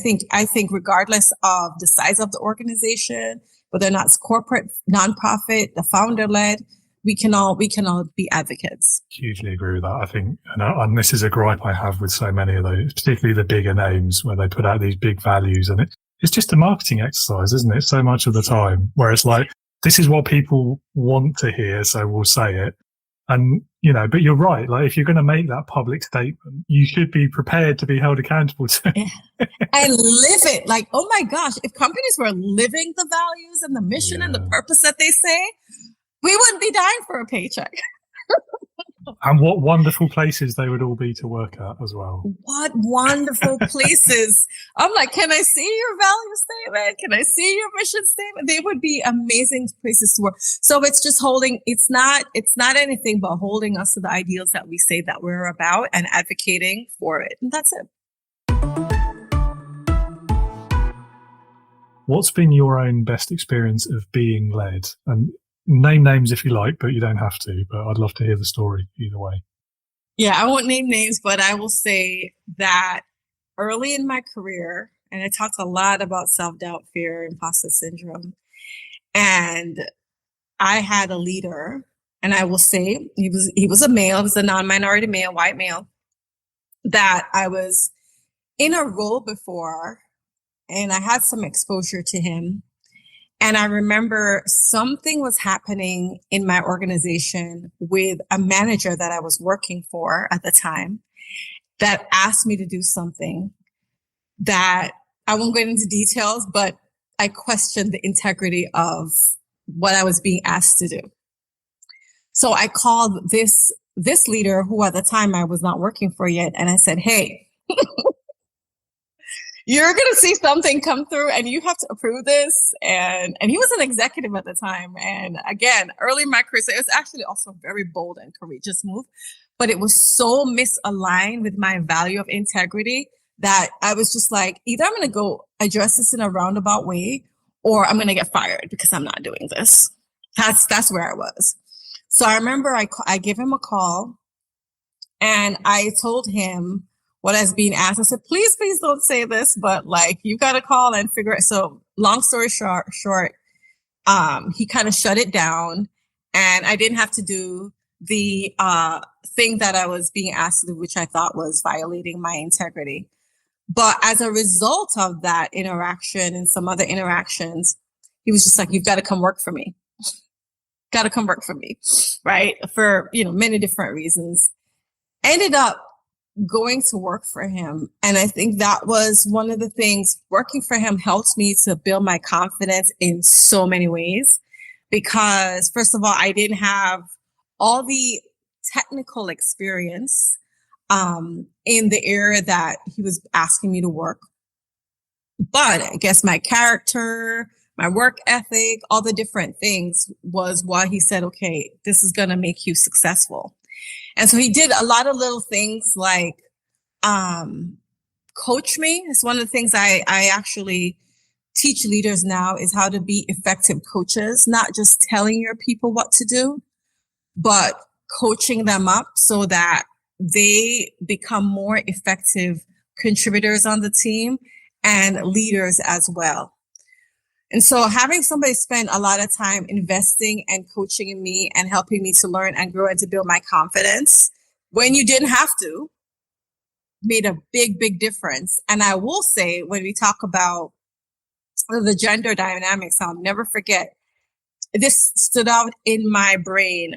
think regardless of the size of the organization, whether or not it's corporate, nonprofit, the founder led, we can all be advocates. Hugely agree with that. I think, and this is a gripe I have with so many of those, particularly the bigger names where they put out these big values, and it's just a marketing exercise, isn't it? So much of the time, where it's like, this is what people want to hear, so we'll say it. And, but you're right. Like, if you're going to make that public statement, you should be prepared to be held accountable to it. And live it. Like, oh my gosh, if companies were living the values and the mission and the purpose that they say, we wouldn't be dying for a paycheck. And what wonderful places they would all be to work at as well. What wonderful places. I'm like, can I see your value statement? Can I see your mission statement? They would be amazing places to work. So it's just it's not anything but holding us to the ideals that we say that we're about and advocating for it. And that's it. What's been your own best experience of being led? And name names if you like, but you don't have to. But I'd love to hear the story either way. Yeah, I won't name names, but I will say that early in my career, and I talked a lot about self-doubt, fear, imposter syndrome. And I had a leader, and I will say he was a male, he was a non-minority male, white male, that I was in a role before, and I had some exposure to him. And I remember something was happening in my organization with a manager that I was working for at the time that asked me to do something that I won't get into details, but I questioned the integrity of what I was being asked to do. So I called this leader, who at the time I was not working for yet, and I said, hey, you're going to see something come through and you have to approve this. And he was an executive at the time. And again, early in my career, so it was actually also a very bold and courageous move, but it was so misaligned with my value of integrity that I was just like, either I'm going to go address this in a roundabout way, or I'm going to get fired because I'm not doing this. That's where I was. So I remember I gave him a call and I told him what I was being asked. I said, please don't say this, but like, you got to call and figure it. So long story short, he kind of shut it down and I didn't have to do the thing that I was being asked to do, which I thought was violating my integrity. But as a result of that interaction and some other interactions, he was just like, you've got to come work for me. Got to come work for me. Right. For, many different reasons. Ended up going to work for him. And I think that was one of the things. Working for him helped me to build my confidence in so many ways, because first of all, I didn't have all the technical experience in the area that he was asking me to work. But I guess my character, my work ethic, all the different things was why he said, okay, this is going to make you successful. And so he did a lot of little things like coach me. It's one of the things I actually teach leaders now, is how to be effective coaches, not just telling your people what to do, but coaching them up so that they become more effective contributors on the team and leaders as well. And so having somebody spend a lot of time investing and coaching in me and helping me to learn and grow and to build my confidence when you didn't have to made a big, big difference. And I will say, when we talk about the gender dynamics, I'll never forget this stood out in my brain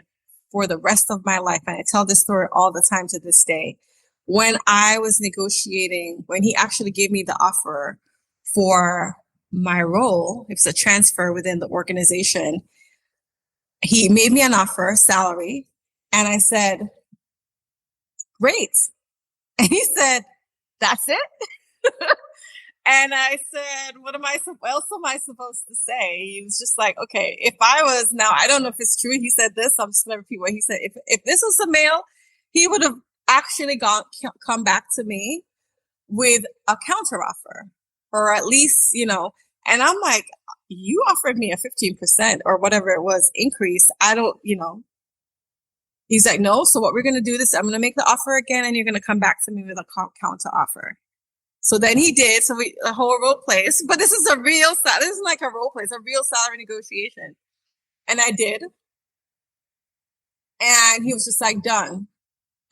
for the rest of my life. And I tell this story all the time to this day. When I was negotiating, when he actually gave me the offer for my role, it's a transfer within the organization, he made me an offer, salary, and I said, great. And he said, that's it? And I said, what else am I supposed to say? He was just like, okay, if I was, now I don't know if it's true, he said this, I'm just going to repeat what he said. If this was a male, he would have actually come back to me with a counter offer, or at least, and I'm like, you offered me a 15% or whatever it was increase. I don't, he's like, no. So what we're going to do is I'm going to make the offer again, and you're going to come back to me with a counter offer. So then he did. So the whole role plays, but this is this isn't like a role play. It's a real salary negotiation. And I did. And he was just like, done.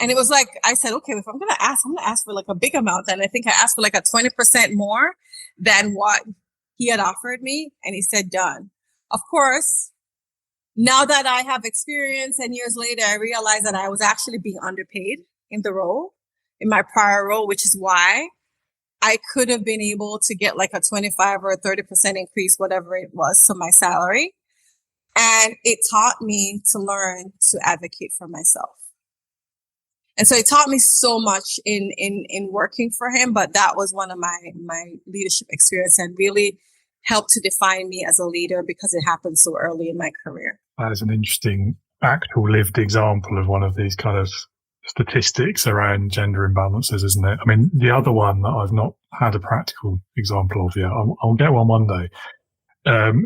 And it was like, I said, okay, if I'm going to ask for like a big amount. And I think I asked for like a 20% more than what he had offered me. And he said, done. Of course, now that I have experience and years later, I realized that I was actually being underpaid in the role, in my prior role, which is why I could have been able to get like a 25 or a 30% increase, whatever it was, to my salary. And it taught me to learn to advocate for myself. And so it taught me so much in working for him, but that was one of my leadership experience and really helped to define me as a leader because it happened so early in my career. That is an interesting actual lived example of one of these kind of statistics around gender imbalances, isn't it? I mean, the other one that I've not had a practical example of yet, I'll get one day,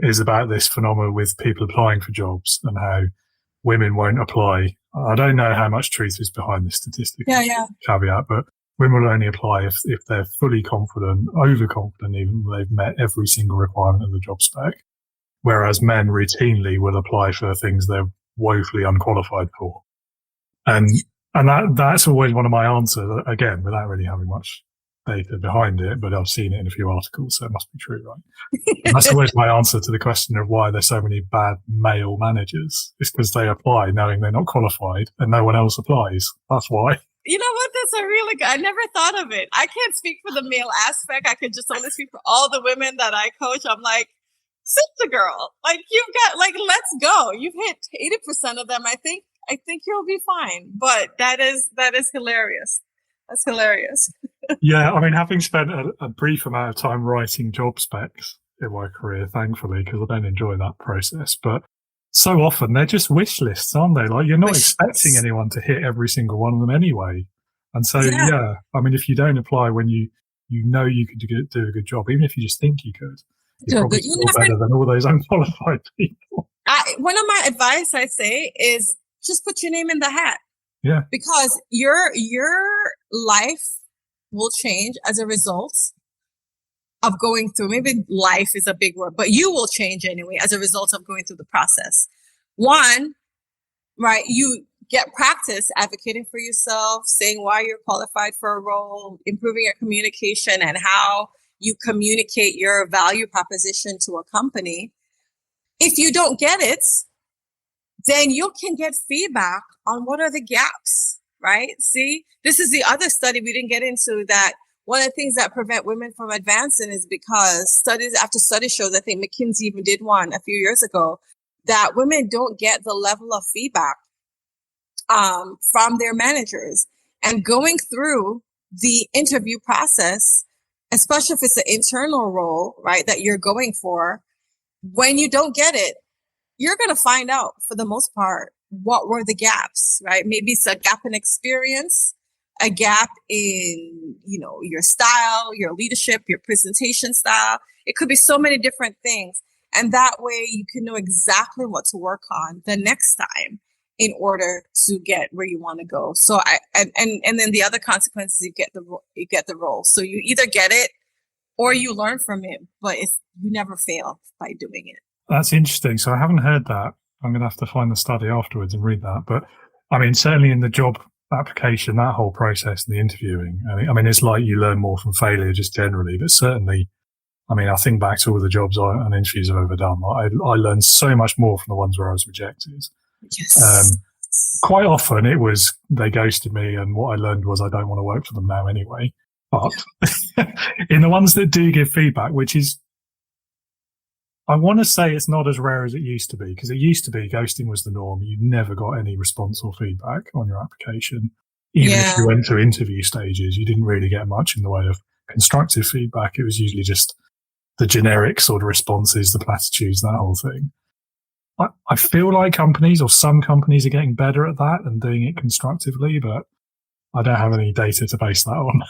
is about this phenomenon with people applying for jobs and how women won't apply. I don't know how much truth is behind this statistic. Yeah. Caveat, but women will only apply if they're fully confident, overconfident even, they've met every single requirement of the job spec. Whereas men routinely will apply for things they're woefully unqualified for. And that's always one of my answers, again, without really having much data behind it, but I've seen it in a few articles, so it must be true, right? And that's always my answer to the question of why there's so many bad male managers. It's because they apply knowing they're not qualified and no one else applies. That's why. You know what? That's a really good, I never thought of it. I can't speak for the male aspect. I could just only speak for all the women that I coach. I'm like, sister girl, like you've got, like, let's go. You've hit 80% of them. I think you'll be fine. But that is hilarious. That's hilarious. Yeah, I mean, having spent a brief amount of time writing job specs in my career, thankfully, because I don't enjoy that process, but so often they're just wish lists, aren't they? Like, you're not expecting anyone to hit every single one of them anyway. And so, yeah, I mean, if you don't apply when you know you could do a good job, even if you just think you could, you're probably still better than all those unqualified people. One of my advice I say is just put your name in the hat. Yeah. Because your life will change as a result of going through, maybe life is a big word, but you will change anyway as a result of going through the process. One, right, you get practice advocating for yourself, saying why you're qualified for a role, improving your communication and how you communicate your value proposition to a company. If you don't get it, then you can get feedback on what are the gaps, right? See, this is the other study we didn't get into, that one of the things that prevent women from advancing is because studies after studies shows, I think McKinsey even did one a few years ago, that women don't get the level of feedback from their managers. And going through the interview process, especially if it's an internal role, right, that you're going for, when you don't get it, you're going to find out for the most part what were the gaps, right? Maybe it's a gap in experience, a gap in, your style, your leadership, your presentation style. It could be so many different things. And that way you can know exactly what to work on the next time in order to get where you want to go. So and then the other consequences, you get the role. So you either get it or you learn from it, but you never fail by doing it. That's interesting. So I haven't heard that. I'm going to have to find the study afterwards and read that. But I mean, certainly in the job application, that whole process and the interviewing, I mean, it's like you learn more from failure just generally, but certainly I mean, I think back to all the jobs and interviews I've ever done. I learned so much more from the ones where I was rejected. Yes. Quite often it was they ghosted me, and what I learned was I don't want to work for them now anyway. But in the ones that do give feedback, which is, I want to say it's not as rare as it used to be, because it used to be ghosting was the norm. You never got any response or feedback on your application. Even if you went to interview stages, you didn't really get much in the way of constructive feedback. It was usually just the generic sort of responses, the platitudes, that whole thing. I feel like companies, or some companies, are getting better at that and doing it constructively, but I don't have any data to base that on.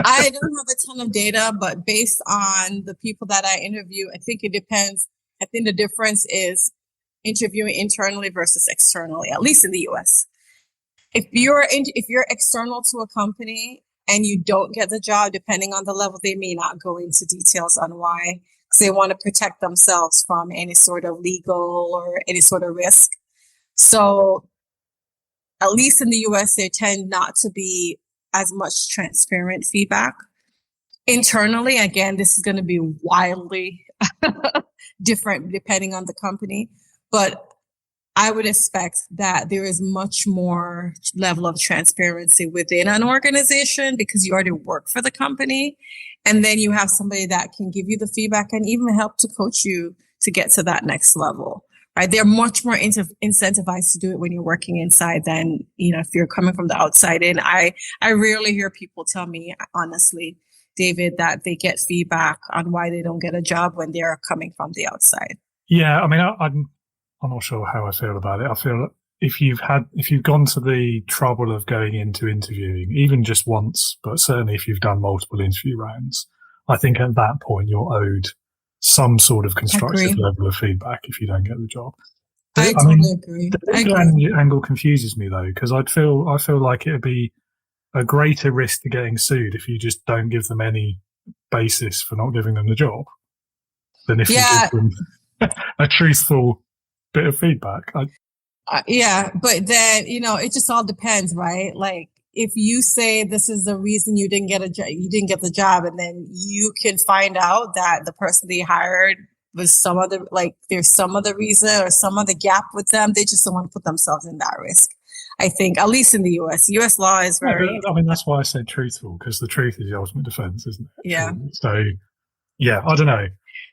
I don't have a ton of data, but based on the people that I interview, I think it depends. I think the difference is interviewing internally versus externally, at least in the US. If you're external to a company and you don't get the job, depending on the level, they may not go into details on why, because they want to protect themselves from any sort of legal or any sort of risk. So at least in the US, they tend not to be as much transparent feedback. Internally, again, this is going to be wildly different depending on the company, but I would expect that there is much more level of transparency within an organization because you already work for the company. And then you have somebody that can give you the feedback and even help to coach you to get to that next level. Right? They're much more incentivized to do it when you're working inside than, if you're coming from the outside in. I rarely hear people tell me, honestly, David, that they get feedback on why they don't get a job when they're coming from the outside. Yeah, I mean, I'm not sure how I feel about it. I feel if you've gone to the trouble of going into interviewing, even just once, but certainly if you've done multiple interview rounds, I think at that point you're owed some sort of constructive level of feedback if you don't get the job. I totally agree. The legal angle confuses me though, because I feel like it would be a greater risk to getting sued if you just don't give them any basis for not giving them the job than if you give them a truthful bit of feedback. But then it just all depends, right? Like if you say this is the reason you didn't get the job, and then you can find out that the person they hired was there's some other reason or some other gap with them, they just don't want to put themselves in that risk. I think, at least in the US law is very. I mean, that's why I said truthful, because the truth is the ultimate defense, isn't it? Yeah. So, yeah, I don't know.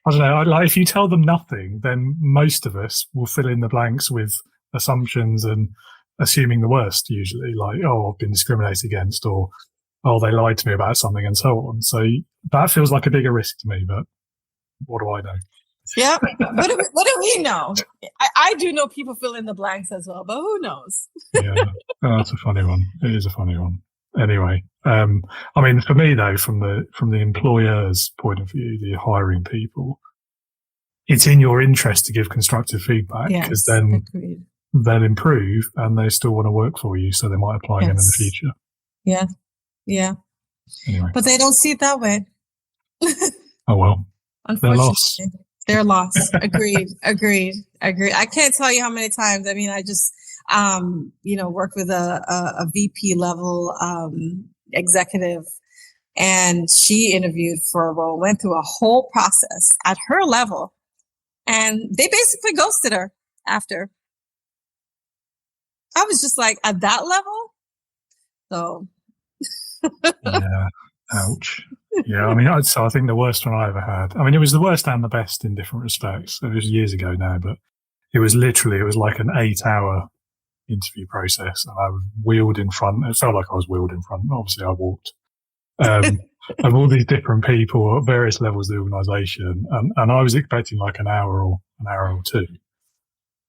Like, if you tell them nothing, then most of us will fill in the blanks with assumptions and assuming the worst, usually, like, oh, I've been discriminated against, or, oh, they lied to me about something, and so on. So that feels like a bigger risk to me, but what do I know? Yeah. What do we know? I do know people fill in the blanks as well, but who knows? Yeah, that's a funny one. It is a funny one. Anyway, I mean, for me though, from the employer's point of view, the hiring people, it's in your interest to give constructive feedback, because then they'll improve and they still want to work for you, so they might apply again in the future. Yeah. Anyway, but they don't see it that way. Oh well, unfortunately, they're lost. Agreed. I can't tell you how many times. I mean, I just worked with a VP level executive, and she interviewed for a role, went through a whole process at her level, and they basically ghosted her after. I was just like, at that level? So. Yeah. Ouch. Yeah, I mean, I think the worst one I ever had, I mean, it was the worst and the best in different respects. It was years ago now, but it was like an 8-hour interview process, and I was wheeled in front. It felt like I was wheeled in front. Obviously, I walked. Of all these different people at various levels of the organisation, and I was expecting like an hour or two,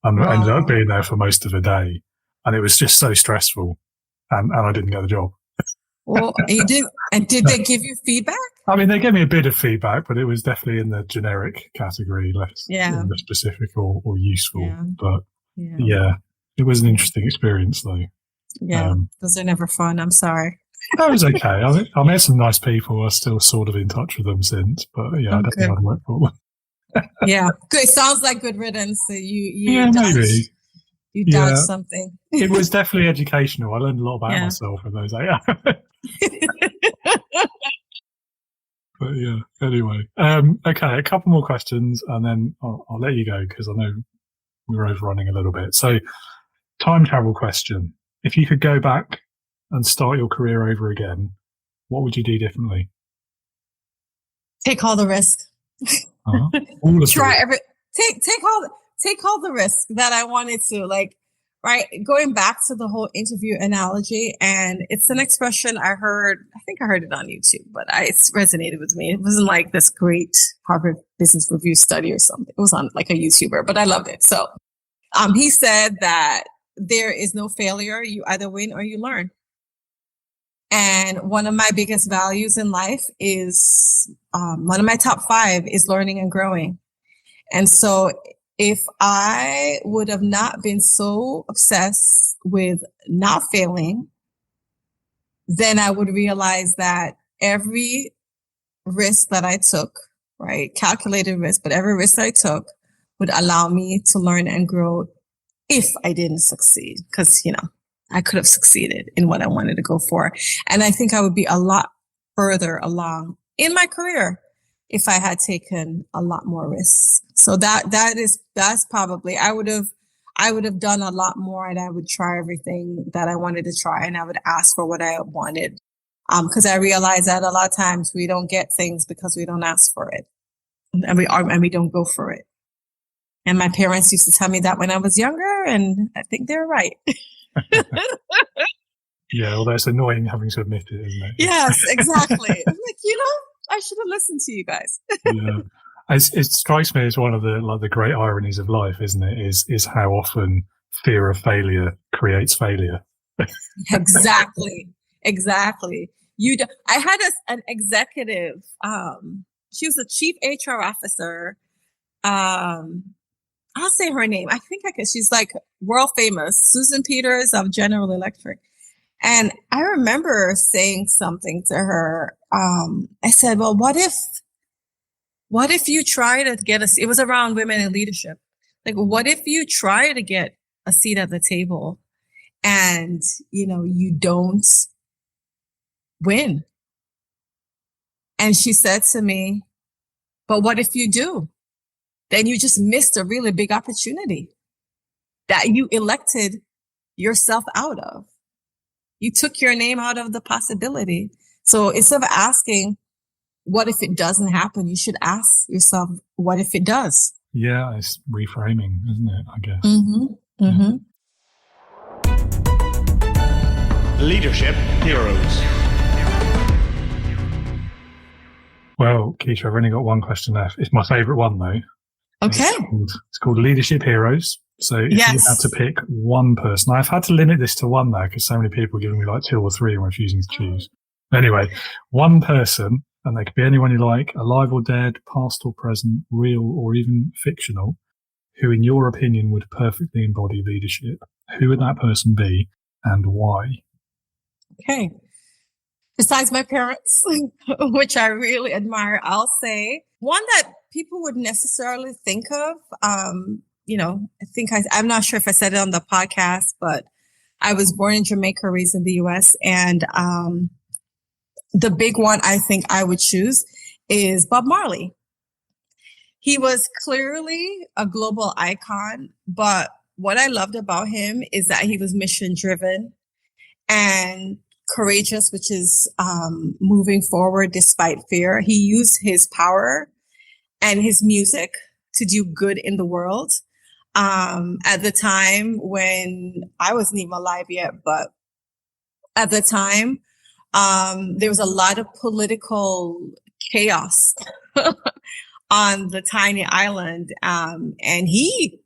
and I ended up being there for most of the day, and it was just so stressful, and I didn't get the job. Well, you did, and did they give you feedback? I mean, they gave me a bit of feedback, but it was definitely in the generic category, less in the specific or useful. Yeah. But it was an interesting experience, though. Yeah, those are never fun. I'm sorry. That was okay. I met some nice people. I'm still sort of in touch with them since, but I don't think I'd work for them. Yeah, good. Sounds like good riddance. So maybe. You dodged something. It was definitely educational. I learned a lot about myself in those 8 hours. But yeah, anyway. Okay, a couple more questions and then I'll let you go because I know we're overrunning a little bit. So, time travel question. If you could go back and start your career over again, what would you do differently? Take all the risk. All of Try take all the risk that I wanted to. Like, right, going back to the whole interview analogy, and it's an expression I think I heard it on YouTube, but it resonated with me. It wasn't like this great Harvard Business Review study or something. It was on like a YouTuber, but I loved it. So he said that there is no failure. You either win or you learn. And one of my biggest values in life is, one of my top 5 is learning and growing. And so if I would have not been so obsessed with not failing, then I would realize that every risk that I took, right, calculated risk, but every risk I took would allow me to learn and grow if I didn't succeed. Because, I could have succeeded in what I wanted to go for. And I think I would be a lot further along in my career if I had taken a lot more risks. So that's probably, I would have done a lot more, and I would try everything that I wanted to try, and I would ask for what I wanted. Cause I realize that a lot of times we don't get things because we don't ask for it, and we don't go for it. And my parents used to tell me that when I was younger, and I think they're right. Yeah, although it's annoying having to admit it, isn't it? Yes, exactly. I'm like, I should have listened to you guys. Yeah. It strikes me as one of the great ironies of life, isn't it? Is how often fear of failure creates failure. Exactly. I had an executive. She was a chief HR officer. I'll say her name. I think I can. She's like world famous, Susan Peters of General Electric. And I remember saying something to her. I said, well, what if you try to get it was around women in leadership. Like, what if you try to get a seat at the table and, you don't win? And she said to me, but what if you do? Then you just missed a really big opportunity that you elected yourself out of. You took your name out of the possibility. So instead of asking, what if it doesn't happen? You should ask yourself, what if it does? Yeah, it's reframing, isn't it? I guess. Mm-hmm. Mm-hmm. Yeah. Leadership heroes. Well, Kisha, I've only got one question left. It's my favourite one, though. Okay. It's called Leadership Heroes. So if you had to pick one person, I've had to limit this to one, though, because so many people are giving me like 2 or 3 and refusing to choose. Anyway, one person, and they could be anyone you like, alive or dead, past or present, real or even fictional, who in your opinion would perfectly embody leadership. Who would that person be and why? Okay. Besides my parents, which I really admire, I'll say one that people would necessarily think of. I'm not sure if I said it on the podcast, but I was born in Jamaica, raised in the US. And the big one I think I would choose is Bob Marley. He was clearly a global icon, but what I loved about him is that he was mission driven and courageous, which is moving forward despite fear. He used his power and his music to do good in the world. At the time when I wasn't even alive yet, but at the time, there was a lot of political chaos on the tiny island. And he,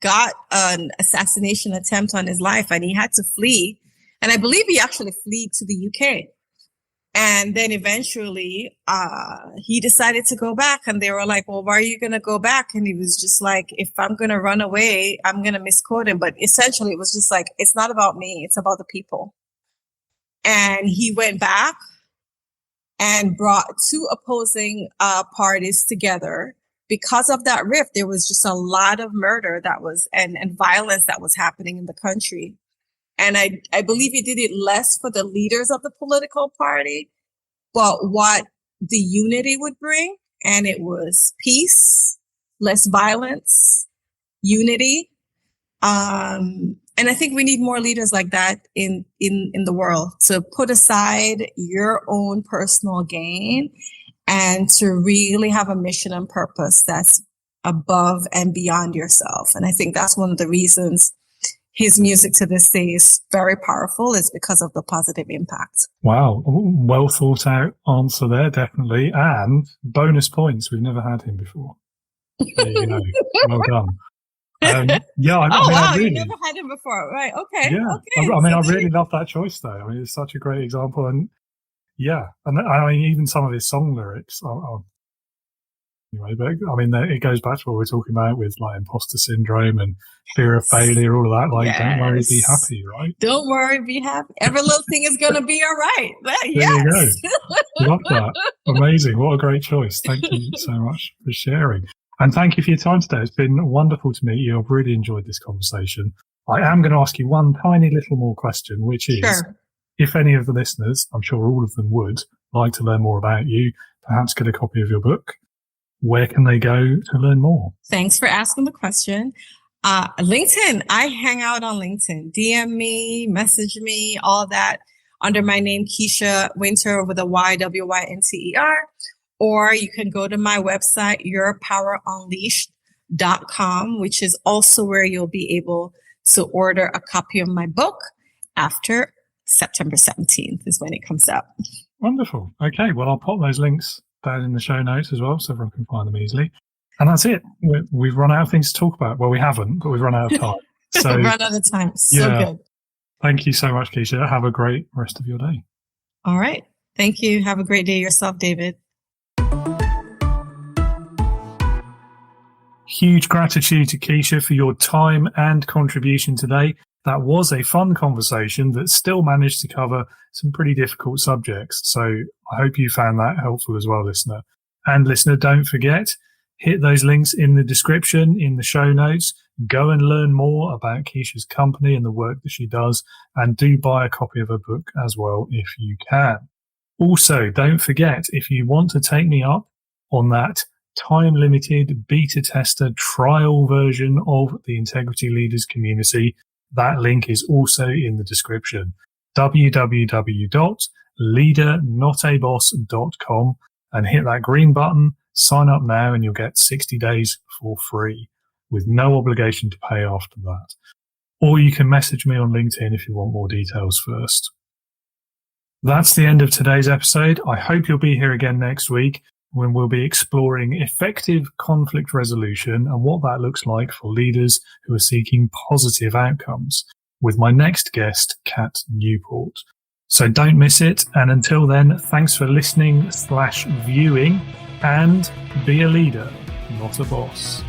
got an assassination attempt on his life and he had to flee. And I believe he actually fled to the UK. And then eventually, he decided to go back and they were like, well, why are you going to go back? And he was just like, if I'm going to run away, I'm going to misquote him. But essentially it was just like, it's not about me. It's about the people. And he went back and brought 2 opposing parties together. Because of that rift, there was just a lot of murder and violence that was happening in the country. And I believe he did it less for the leaders of the political party, but what the unity would bring. And it was peace, less violence, unity. And I think we need more leaders like that in the world, to put aside your own personal gain and to really have a mission and purpose that's above and beyond yourself. And I think that's one of the reasons his music to this day is very powerful, is because of the positive impact. Wow. Well thought out answer there, definitely. And bonus points. We've never had him before. There you go. Well done. Wow, you never had him before, right? Okay. Yeah. Okay. I really love that choice, though. I mean, it's such a great example, and I mean, even some of his song lyrics. Anyway, but I mean, it goes back to what we're talking about with like imposter syndrome and fear of failure, all of that. Like, Don't worry, be happy, right? Don't worry, be happy. Every little thing is going to be all right. There you go. Love that. Amazing. What a great choice. Thank you so much for sharing. And thank you for your time today. It's been wonderful to meet you. I've really enjoyed this conversation. I am going to ask you one tiny little more question, which is, if any of the listeners, I'm sure all of them would, like to learn more about you, perhaps get a copy of your book, where can they go to learn more? Thanks for asking the question. LinkedIn. I hang out on LinkedIn. DM me, message me, all that under my name, Kisha Wynter, with a Y, Wynter. Or you can go to my website, yourpowerunleashed.com, which is also where you'll be able to order a copy of my book after September 17th is when it comes out. Wonderful. Okay, well, I'll pop those links down in the show notes as well so everyone can find them easily. And that's it. We've run out of things to talk about. Well, we haven't, but we've run out of time. So, run out of time. So good. Thank you so much, Kisha. Have a great rest of your day. All right. Thank you. Have a great day yourself, David. Huge gratitude to Kisha for your time and contribution today. That was a fun conversation that still managed to cover some pretty difficult subjects. So I hope you found that helpful as well, listener. And listener, don't forget, hit those links in the description, in the show notes. Go and learn more about Kisha's company and the work that she does. And do buy a copy of her book as well if you can. Also, don't forget, if you want to take me up on that time-limited beta tester trial version of the Integrity Leaders community, that link is also in the description. www.leadernotaboss.com and hit that green button, sign up now, and you'll get 60 days for free with no obligation to pay after that. Or you can message me on LinkedIn if you want more details first. That's the end of today's episode. I hope you'll be here again next week, when we'll be exploring effective conflict resolution and what that looks like for leaders who are seeking positive outcomes, with my next guest, Kat Newport. So don't miss it. And until then, thanks for listening/viewing, and be a leader, not a boss.